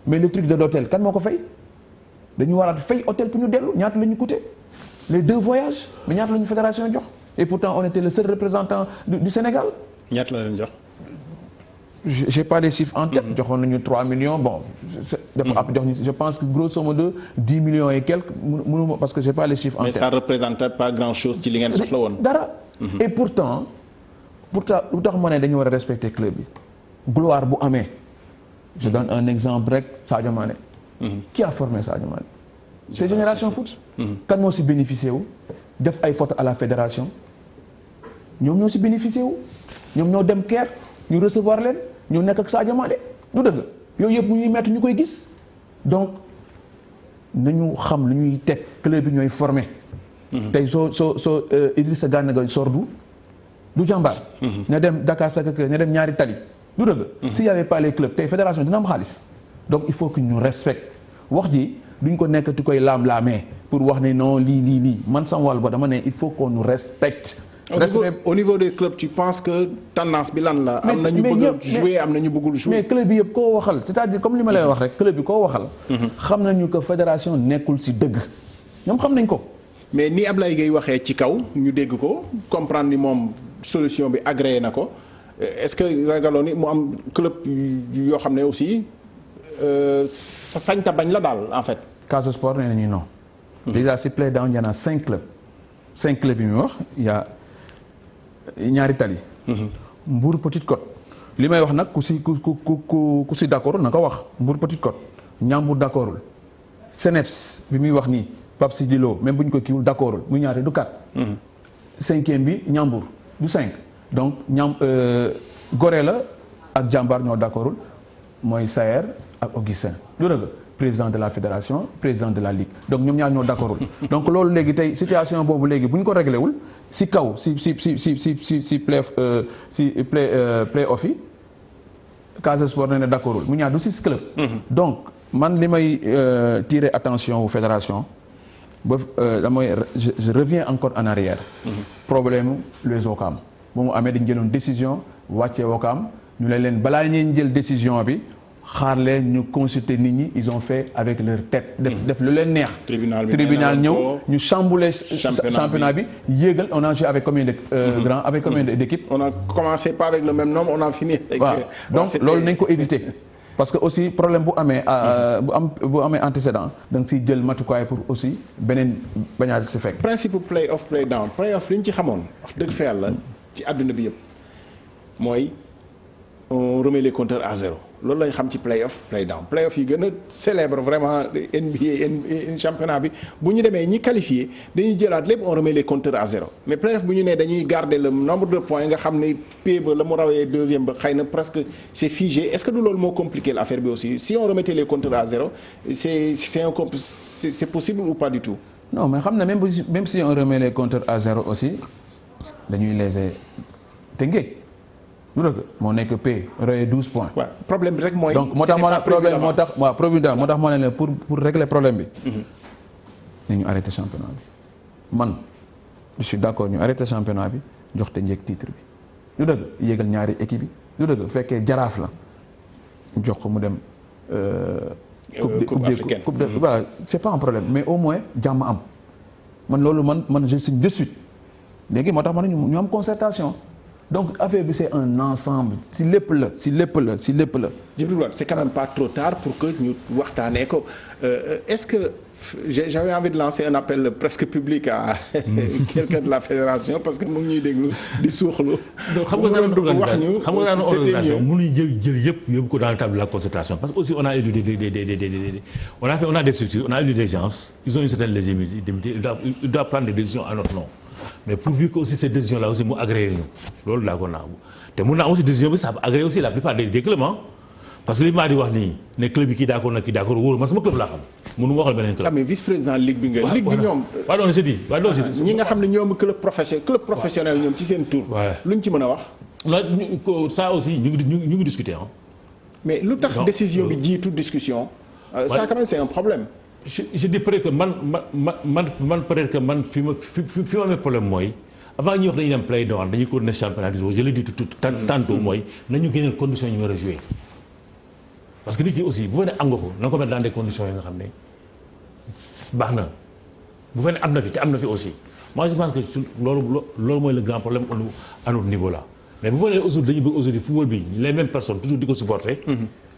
mais le truc de l'hôtel kan moo ko fay dañu waraat fay hôtel pour ñu dellu ñaata la ñu coûté les 2 voyages mais ñaata la ñu fédération jox et pourtant on était le seul représentant du Sénégal. ñaata la leen jox. j'ai pas les chiffres en tête. joxoon nañu 3 millions bon. dafa ab jox ñu je pense que grosso modo 10 millions et quelques mënuma parce que j'ai pas les chiffres en tête. mais ça représentait pas grand-chose ci li ngeen soxla woon. dara. et pourtant lu tax ma ne dañu war a respecter club bi gloire bu amee. je donne un exemple rek Sadio Mané. qui a formé Sadio Mané. c'est Génération Foot. kan moo si bénéficié wu def ay photos à la fédération ñoom ñoo si bénéficié wu ñoom ñoo dem Caire ñu recevoir leen ñu nekk ak Sadio Mané du dëgg yooyu yëpp mu ñuy mettre ñu koy gis donc nañu xam lu ñuy teg club bi ñooy formé. tey soo Idrissa Gana Gueye sor du jàmbaar. na dem Dakar Sacré-Cœur na dem ñaari tali du dëgg. s'il y avait pas les clubs tey fédération dina am xaalis donc il faut que ñu respecte wax ji duñ ko nekk tu koy laam-laamee pour wax ne non lii man sama wàll ba dama ne il faut qu'on nous respecte. Au niveau des clubs tu penses que tendance bi lan la. am na ñu bëgg jouer am na ñu bëggul jouer. mais club bi yëpp koo waxal c'est-à-dire comme li ma lay wax rek club bi koo waxal. xam nañu que fédération nekkul ci dëgg ñoom xam nañ ko. mais ni Ablaye Gueye waxee ci kaw ñu dégg ko comprendre ni moom solution bi agréé na ko est-ce que ragaloon ni mu am club yoo xam ne aussi sañ ta bañ la daal en fait. Casa Sport nee nañu non. déjà si play down y en a 5 clubs. 5 clubs yi muy wax y a ñaari tali. Mbour Petite Côte. li may wax nag ku si d'accord na ko wax Mbour Petite Côte. Ñambour d'accordul. Seneps bi muy wax nii Pape Sidi Lo même bu ñu ko kiiwul d'accordul muy ñaari du 4. 5e bi Ñambour du 5. donc Gorée la ak Jambar ñoo d'accordul mooy Saër ak Augustin du dëgg président de la fédération président de la ligue donc ñoom ñaar ñoo d'accordul donc loolu léegi tey situation boobu léegi bu ñu ko réglé wul si kaw si play off yi Casa Sport nee na d'accordul mu ñaar du 6 club. donc man li may tirer attention aux fédération ba je reviens encore en arrière. problème les OCAM ba mu amee dañu jëloon décision wàccee OCAM ñu leen balaa ñuy jël décision bi. xaar leen ñu consulter nit ñi ils ont fait avec leur tête. def lu leen neex. tribunal ñëw ñu chambouler championnat bi yéegal on a joué avec combien de grands avec combien d'équipes. on a commencé pas avec le même nombre on a fini. avec donc loolu nañ ko éviter parce que aussi problème bu amee bu amee antécédent da nga siy jël matukaay pour aussi beneen bañaat si fekk. principe play off play down play off li ñu ci xamoon wax dëgg fa yàlla ci àdduna bi yëpp mooy on remet les compteurs à zéro loolu lañ xam ci play off play down play off yi gën a célèbre vraiment NBA championnat bi bu ñu demee ñi qualifié dañuy jëlaat lépp on remet les compteurs à zéro mais play off bu ñu nee dañuy garder le nombre de points nga xam ne P ba la mu rawee deuxième ba xëy na presque c'est figé est-ce que du loolu moo compliqué l'affaire bi aussi si on remettait les compteurs à zéro c'est possible ou pas du tout. non mais xam na même si on remet les compteurs à zéro aussi dañuy léser Teungueth lu dëgg moo nekk P rawee 12 points. waaw problème bi rek mooy. donc moo tax ma ne problème moo tax waaw providence moo tax ma ne la pour régler problème bi. nañu arrêté championnat bi man je suis d'accord ñu arrêté championnat bi jox Teungueth titre bi lu dëgg yéegal ñaari équipe bi lu dëgg fekkee jaraaf la jox ko mu dem. coupe africaine coupe de voilà c'est pas un problème mais au moins jàmm am man loolu man je signe de suite léegi moo tax ma ne ñu am concertation. donc affaire bi c'est un ensemble si lépp la. Djibril Wade c'est quand même pas trop tard pour que ñu waxtaanee ko est-ce que j'avais envie de lancer un appel presque public à quelqu'un de la fédération parce que mu ngi ñuy déglu di suuxlu. donc xam nga daanaka organisation mënuñu jël yëpp yóbbu ko dans le cadre de la concertation parce que aussi on a eu on a des structures on a eu des gens ils ont une certaine légitimité ils doivent prendre des décisions à notre nom. mais pourvu que aussi ces décisions là aussi mu agréé ñu loolu d'accord naa te mun naa aussi décision bi ça agrée aussi la plupart des clubs parce que li maa di wax nii ne club yi kii d'accord na kii d'accord wóoru man sama club laa xam mënu ma waxal beneen club. ah mais vice-président ligue bi nga. ligue bi ñoom. waaw loolu je dis ñi nga xam ne ñoom club professionnel ñoom ci seen tour. luñ ci mën a wax. loolu ça aussi ñu ngi discuter mais lu tax décision bi jiitu discussion. ça quand même c'est un problème. je dis peut-être que man peut-être que man fi ma amee problème mooy avant ñuy wax dañuy dem play down dañuy continuer championnat du jour je l'ai dit tantôt mooy nañu génneel conditions yi ñu war a jouer parce que nit ki aussi bu fekkee ne am nga ko na nga ko mettre dans des conditions yi nga xam ne baax na bu fekkee ne am na fi te am na fi aussi moi je pense que loolu mooy le grand problème à notre niveau là mais bu fekkee ne aujourd'hui dañu bëgg aujourd'hui football bi les mêmes personnes toujours di ko supporter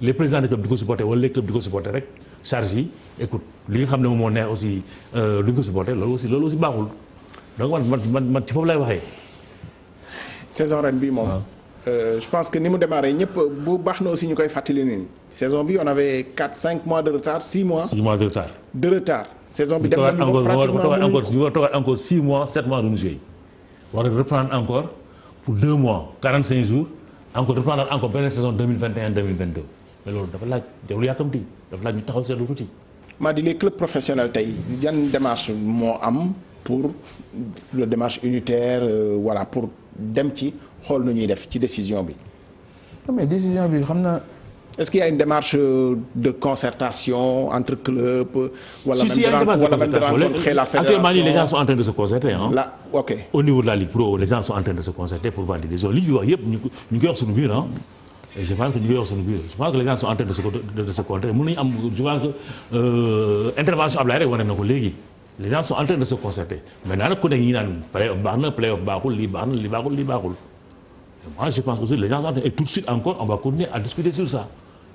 les présidents de club di ko supporter wala les clubs di ko supporter rek charge yi écoute li nga xam ne moom moo neex aussi du ñu ko supporter loolu aussi baaxul donc man ci foofu lay waxee. saison ren bi moom. je pense que ni mu démarré ñëpp bu baax na aussi ñu koy fàttali nii saison bi on avait 4-5 mois de retard 6 mois. 6 mois de retard. saison bi dem nañu ko pratiquement ñu war a toogaat encore 6 mois 7 mois duñu joué war a reprendre encore pour 2 mois 45 jours encore reprendre encore beneen saison 2021-2022 mais loolu dafa laaj jarul yàkkamti dafa laaj ñu taxaw seetlu tuuti. maa di les clubs professionnels tey yan démarche moo am pour le démarche unitaire voilà pour dem ci xool nu ñuy def ci décision bi. non mais décision bi xam na. est-ce qu'il y a une démarche de concertation entre clubs. wala même de rencontrer la fédération. Actuellement les gens sont en train de se concerter là ok. au niveau de la Ligue Pro les gens sont en train de se concerter pour prendre des décisions li ñu wax yëpp ñu ngi koy wax suñu biir et je pense que ñu ngi koy wax suñu biir je pense que les gens sont en train de se concerter mën nañu am je pense que intervention Ablaye rek wane na ko léegi. les gens sont en train de se concerter maintenant nag ku nekk ñi naan play-off baax na play-off baaxul lii baax na lii baaxul lii baaxul moi je pense aussi les gens sont en train et tout de suite encore on va continuer à discuter sur ça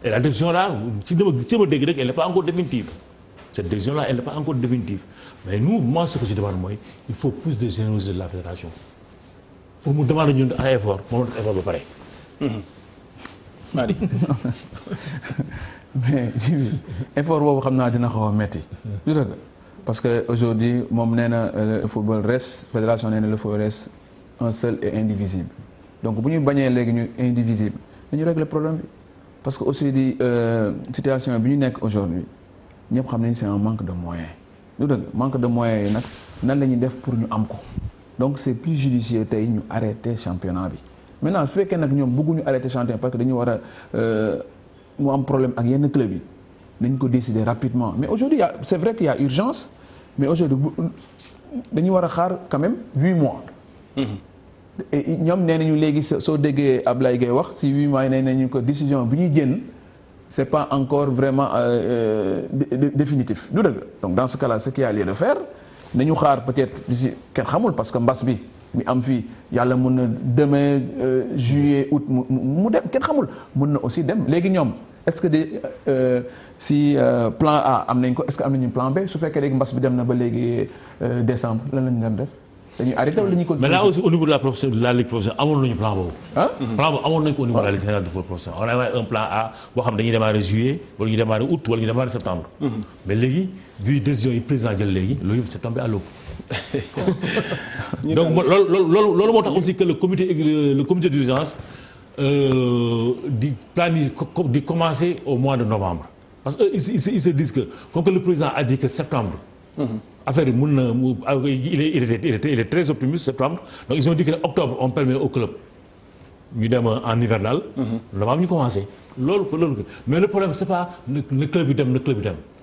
et la décision là ci ma dégg rek elle n'est pas encore définitive cette décision là elle n'est pas encore définitive mais nous moi ce que je demande mooy il faut plus de générosité de la fédération pour mu demander ñun ay effort moom def effort ba pare. Madi. mais effort boobu xam naa dina xaw a metti du dëgg parce que aujourd'hui moom nee na le football reste fédération nee na le football reste un seul et indivisible donc bu ñu bañee léegi ñu indivisible dañu régler problème bi parce que aussi di situation bi ñu nekk aujourd'hui ñëpp xam nañ c'est un manque de moyens du dëgg manque de moyens yi nag nan la ñuy def pour ñu am ko donc c'est plus judicieux tey ñu arrêter championnat bi maintenant su fekkee nag ñoom bëgguñu arrêter championnat parce que dañu war a mu am problème ak yenn club yi nañ ko décider rapidement mais aujourd'hui c'est vrai qu'il y a urgence mais aujourd'hui dañu war a xaar quand même 8 mois. et ñoom nee nañu léegi soo déggee Ablaye Gueye wax si 8 mois yi nee nañu ko décision bi ñuy génn c'est pas encore vraiment définitif du dëgg donc dans ce cas-là ce qu'il y a lieu de faire nañu xaar peut-être d'ici kenn xamul parce que mbas bi mi am fii yàlla mën na demain juillet août mu dem kenn xamul mën na aussi dem léegi ñoom est-ce que si plan A am nañ ko est-ce que am nañu plan B su fekkee léegi mbas bi dem na ba léegi décembre lan lañ leen def dañuy arrêté wala dañuy continuer. mais là aussi au niveau de la ligue professionnelle amoon nañu plan boobu. plan boobu amoon nañu ko au niveau de la ligue sénégalaise de football professionnel on avait un plan A boo xam dañuy démarrer juillet wala ñu démarrer août wala ñu démarrer septembre. mais léegi vu décision yi président jël léegi loolu yëpp c'est tombé à l'eau. donc loolu moo tax aussi que le comité d'urgence di planifier di commencer au mois de novembre parce que ils se disent que comme que le président a dit que septembre. affaire yi mun na il est très optimiste septembre donc ils ont dit que octobre on permet au club ñu dem en hivernal. novembre ñu commencé loolu mais le problème c'est pas le club bi dem.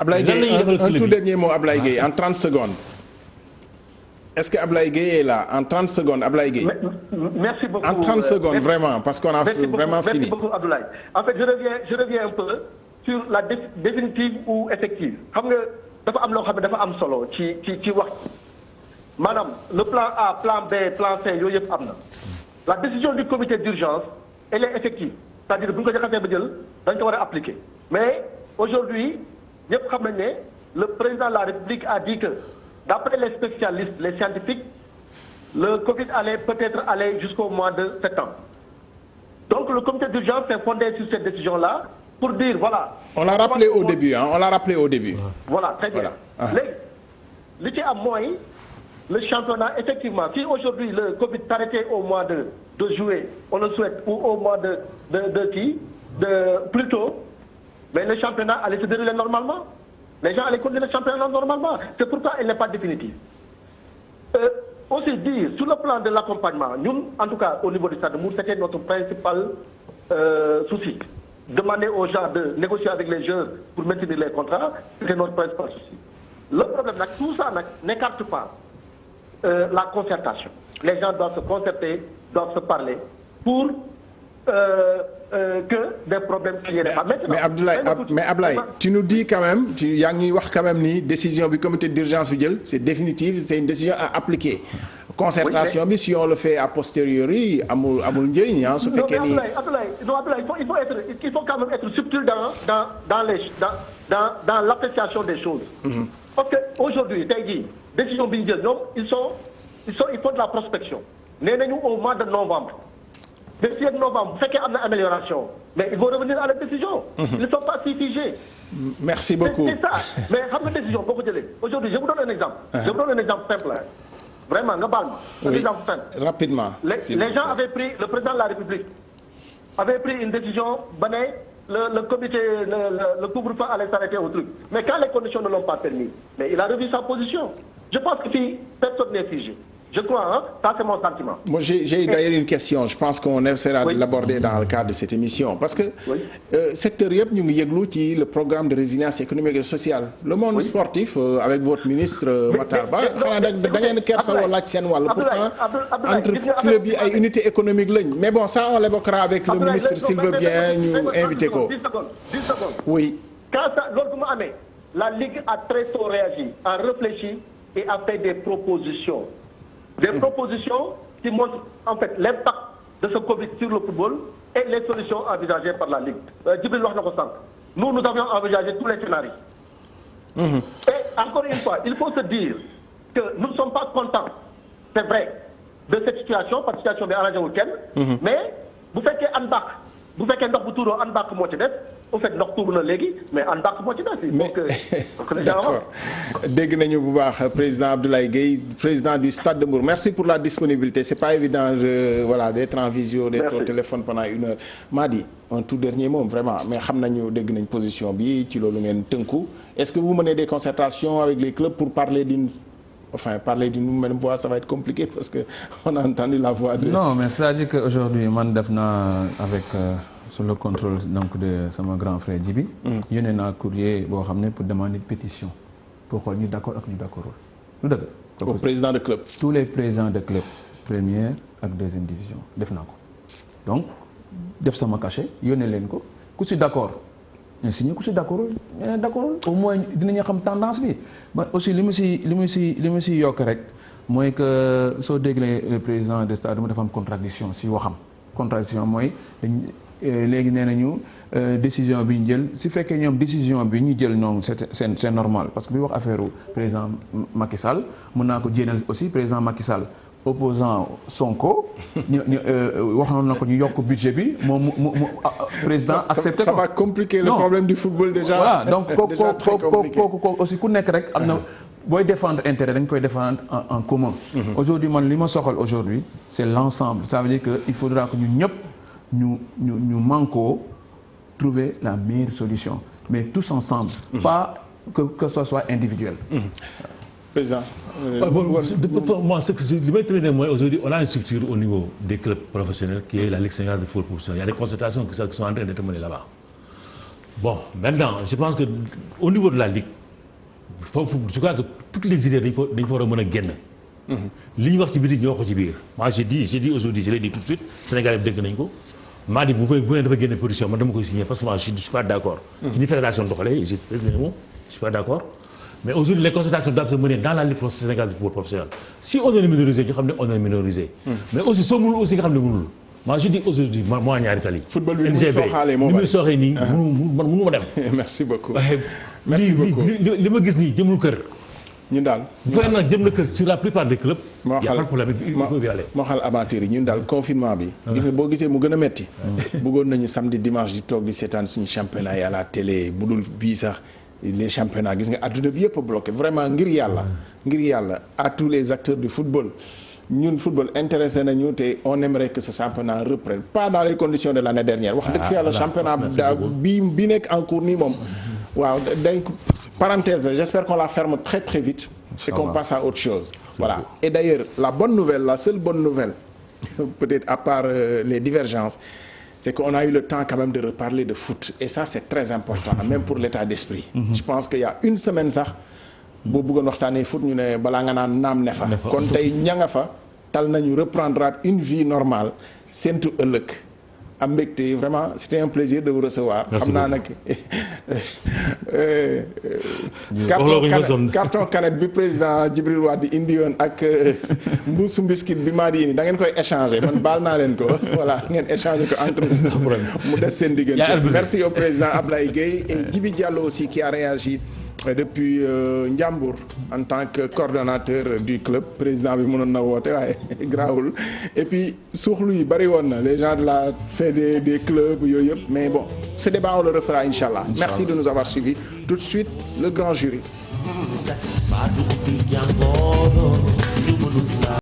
Ablaye Gueye un tout dernier mot Ablaye Gueye en 30 secondes. Est-ce que Ablaye Gueye est là en 30 secondes Ablaye Gueye. Merci beaucoup. En 30 secondes vraiment parce qu'on a vraiment fini. Merci beaucoup Abdoulaye. En fait je reviens un peu sur la définitive ou effective xam nga dafa am loo xam ne dafa am solo ci wax maanaam le plan A plan B plan C yooyu yëpp am na. La décision du comité d'urgence elle est effective c'est-à-dire bu ñu ko jaxasee ba jël dañ ko war a appliquer mais aujourd'hui ñëpp xam nañ ne le président de la République a dit que d'après les spécialistes les scientifiques le Covid allait peut-être aller jusqu'au mois de septembre. Donc le comité d'urgence s'est fondé sur cette décision-là pour dire voilà. On l'a rappelé au début on l'a rappelé au début. Voilà très bien. Léegi li ci am mooy le championnat effectivement si aujourd'hui le Covid s'arrêtait au mois de juillet on le souhaite ou au mois de plus tôt mais le championnat allait se dérouler normalement les gens allaient continuer le championnat normalement c'est pourquoi il n'est pas définitif. Aussi dire sur le plan de l'accompagnement ñun en tout cas au niveau du Stade de Mbour c'était notre principal souci. Demander aux gens de négocier avec les joueurs pour maintenir les contrats c'était notre principal souci. Le problème nag tout ça nag n'écarte pas la concertation. Les gens doivent se concerter, doivent se parler pour que des problèmes qu'il y ait pas. Mais Ablaye tu nous dis quand même yaa ngi wax quand même ni décision bi comité d'urgence bi jël c'est définitive c'est une décision à appliquer. Concertation bi si on le fait a posteriori amul njëriñ su fekkee ni. Abdoulaye il faut quand même être subtil dans l'appréciation des choses. Parce que aujourd'hui tey jii décision bi ñu jël ñoom ils font de la prospection nee nañu au mois de novembre. Depuis novembre bu fekkee am na amélioration mais ils vont revenir à la décision. Ils ne sont pas si figés. Merci beaucoup c'est ça mais xam nga décision boo ko jëlee aujourd'hui je vous donne un exemple. Je vous donne un exemple simple vraiment nga baal ma. Un exemple simple. Rapidement. Les gens avaient pris le président de la République avait pris une décision ba ne le comité le couvre-feu allait s'arrêter au truc mais quand les conditions ne l'ont pas permis mais il a revu sa position. Je pense que fii personne n'est figé. Je crois, ça c'est mon sentiment. Moi j'ai d'ailleurs une question, je pense qu'on essaiera de l'aborder dans le cadre de cette émission parce que secteur yëpp ñu ngi yëglu ci le programme de résilience économique et sociale. Le monde sportif avec votre ministre Matar Ba xanaa da ngeen kersa wala laaj seen wàll pourtant entre club yi ay unité économique lañ mais bon ça on l'évoquera avec le ministre s'il veut bien ñu invité ko. 10 secondes. Oui. Quand ça loolu bu ma amee la Ligue a très tôt réagi, a réfléchi et a fait des propositions. Des propositions qui montrent en fait l'impact de ce Covid sur le football et les solutions envisagées par la Ligue. Djibril wax na ko sànq. Nous avions envisagé tous les scénarios. Et encore une fois, il faut se dire que nous ne sommes pas contents, c'est vrai, de cette situation parce que situation bi arrangé wul kenn. Mais bu fekkee ndox bu tuuroo an bàq moo ci def au fait ndox tuuru na léegi mais an bàq moo ci def. D'accord dégg nañu bu baax président Abdoulaye Gueye président du Stade de Mbour merci pour la disponibilité c'est pas évident d'être en visio d'être au téléphone pendant une heure. Madi un tout dernier mot vraiment mais xam nañu dégg nañ position bi ci loolu ngeen tënku est-ce que vous menez des concertations avec les clubs pour parler d'une même voix ça va être compliqué parce que on a entendu la voix de. Non mais c'est-à-dire que aujourd'hui man def naa avec sous le contrôle donc de sama grand frère Djibi. yónnee naa courrier boo xam ne pour demander une pétition pour xool ñu d'accord ak ñu d'accordul lu dëgg. au président de club. tous les présidents de club première ak deuxième division def naa ko donc def sama cachet yónnee leen ko ku si d'accord. mais si ñu ko si d'accord au moins dinañu xam tendance bi man aussi li mu si yokk rek mooy que soo déglee le président de stade mu dafa am contradiction si waxam contradiction mooy léegi nee nañu décision bi ñu jël su fekkee ñoom décision bi ñu jël ñoom c'est normal parce que bi wax affaire président Macky Sall mën naa ko jéenal aussi président Macky Sall opposant Sonko waxoon na ko ñu yokk budget bi moom mu président accepté ko. ça va compliquer le problème du football déjà. Voilà donc kooku aussi ku nekk rek am na booy défendre intérêt dañ koy défendre en commun. Aujourd'hui man li ma soxal aujourd'hui c'est l'ensemble ça veut dire que il faudra que ñun ñëpp ñu manko trouver la meilleure solution mais tous ensemble. Pas que ce soit individuel. Président. Moi, li may terminer mooy aujourd'hui on a une structure au niveau des clubs professionnels qui est la Ligue sénégalaise de football professionnel. Il y a des consultations qui sont en train d'être menées là-bas. Bon, maintenant, je pense que au niveau de la Ligue, je crois que toutes les idées dañ fa war a mën a génn. li ñu wax ci biir ñoo ko ci biir. Moi j'ai dit aujourd'hui, je l'ai dit tout de suite, Sénégal dégg nañ ko. maa di bu fekkee dafa génne position man dama koy signer parce que moi je suis pas d'accord. ci ni fédération doxalee je suis pas d'accord. Mais aujourd'hui les consultations doivent se mener dans la Ligue sénégalaise de football professionnel. Si on est minorisé ñu xam ne on est minorisé. Mais aussi soo mënul aussi nga xam ne mënul. Moi je dis aujourd'hui moi ñaari tali. football bi muy sooxaale moo bari ni muy sooxee nii. man mënu ma dem. merci beaucoup. merci beaucoup li ma gis nii jëmul kër. ñun daal bu fekkee nag jëm na kër sur la plupart des clubs. y a pas de problème il faut y aller. moo xal aventure yi ñun daal confinement bi. gis nga boo gisee mu gën a metti. bëggoon nañu samedi dimanche di toog di seetaan suñu championnat yi à la télé bu dul bii sax les championnats gis nga adduna bi yëpp a bloqué vraiment ngir yàlla à tous les acteurs du football. ñun football intéressé nañu te on aimerait que ce championnat reprenne pas dans les conditions de l'année dernière. wax dëgg fi yàlla championnat bi nekk en cours nii moom. waaw dañ ko parenthèse la j'espère qu'on la ferme très très vite et qu'on passe à autre chose. Voilà et d'ailleurs la seule bonne nouvelle peut-être à part les divergences c'est qu'on a eu le temps quand même de reparler de foot et ça c'est très important même pour l'état d'esprit. Je pense qu'il y a une semaine sax boo bëggoon waxtaanee foot ñu ne balaa nga naan naam ne fa kon tey ña nga fa tal nañu reprendre une vie normale séntu ëllëg am mbégte vraiment c'était un plaisir de vous recevoir. xam naa nag carton canette bi président Djibril Wade indi woon ak mbuusu biscuit bi maa di indi da ngeen koy échanger man baal naa leen ko voilà ngeen échanger ko entre mu des seen diggante. Merci au président Ablaye Gueye et Djibi Diallo aussi qui a réagi depuis Ndiambour en tant que coordonnateur du club président bi mënoon na woote waaye grawul et puis suuxlu yi bari woon na les gens de la fédé des clubs yooyu yëpp mais bon ce débat on le refera inchallah. Merci de nous avoir suivis. Tout de suite le grand jury.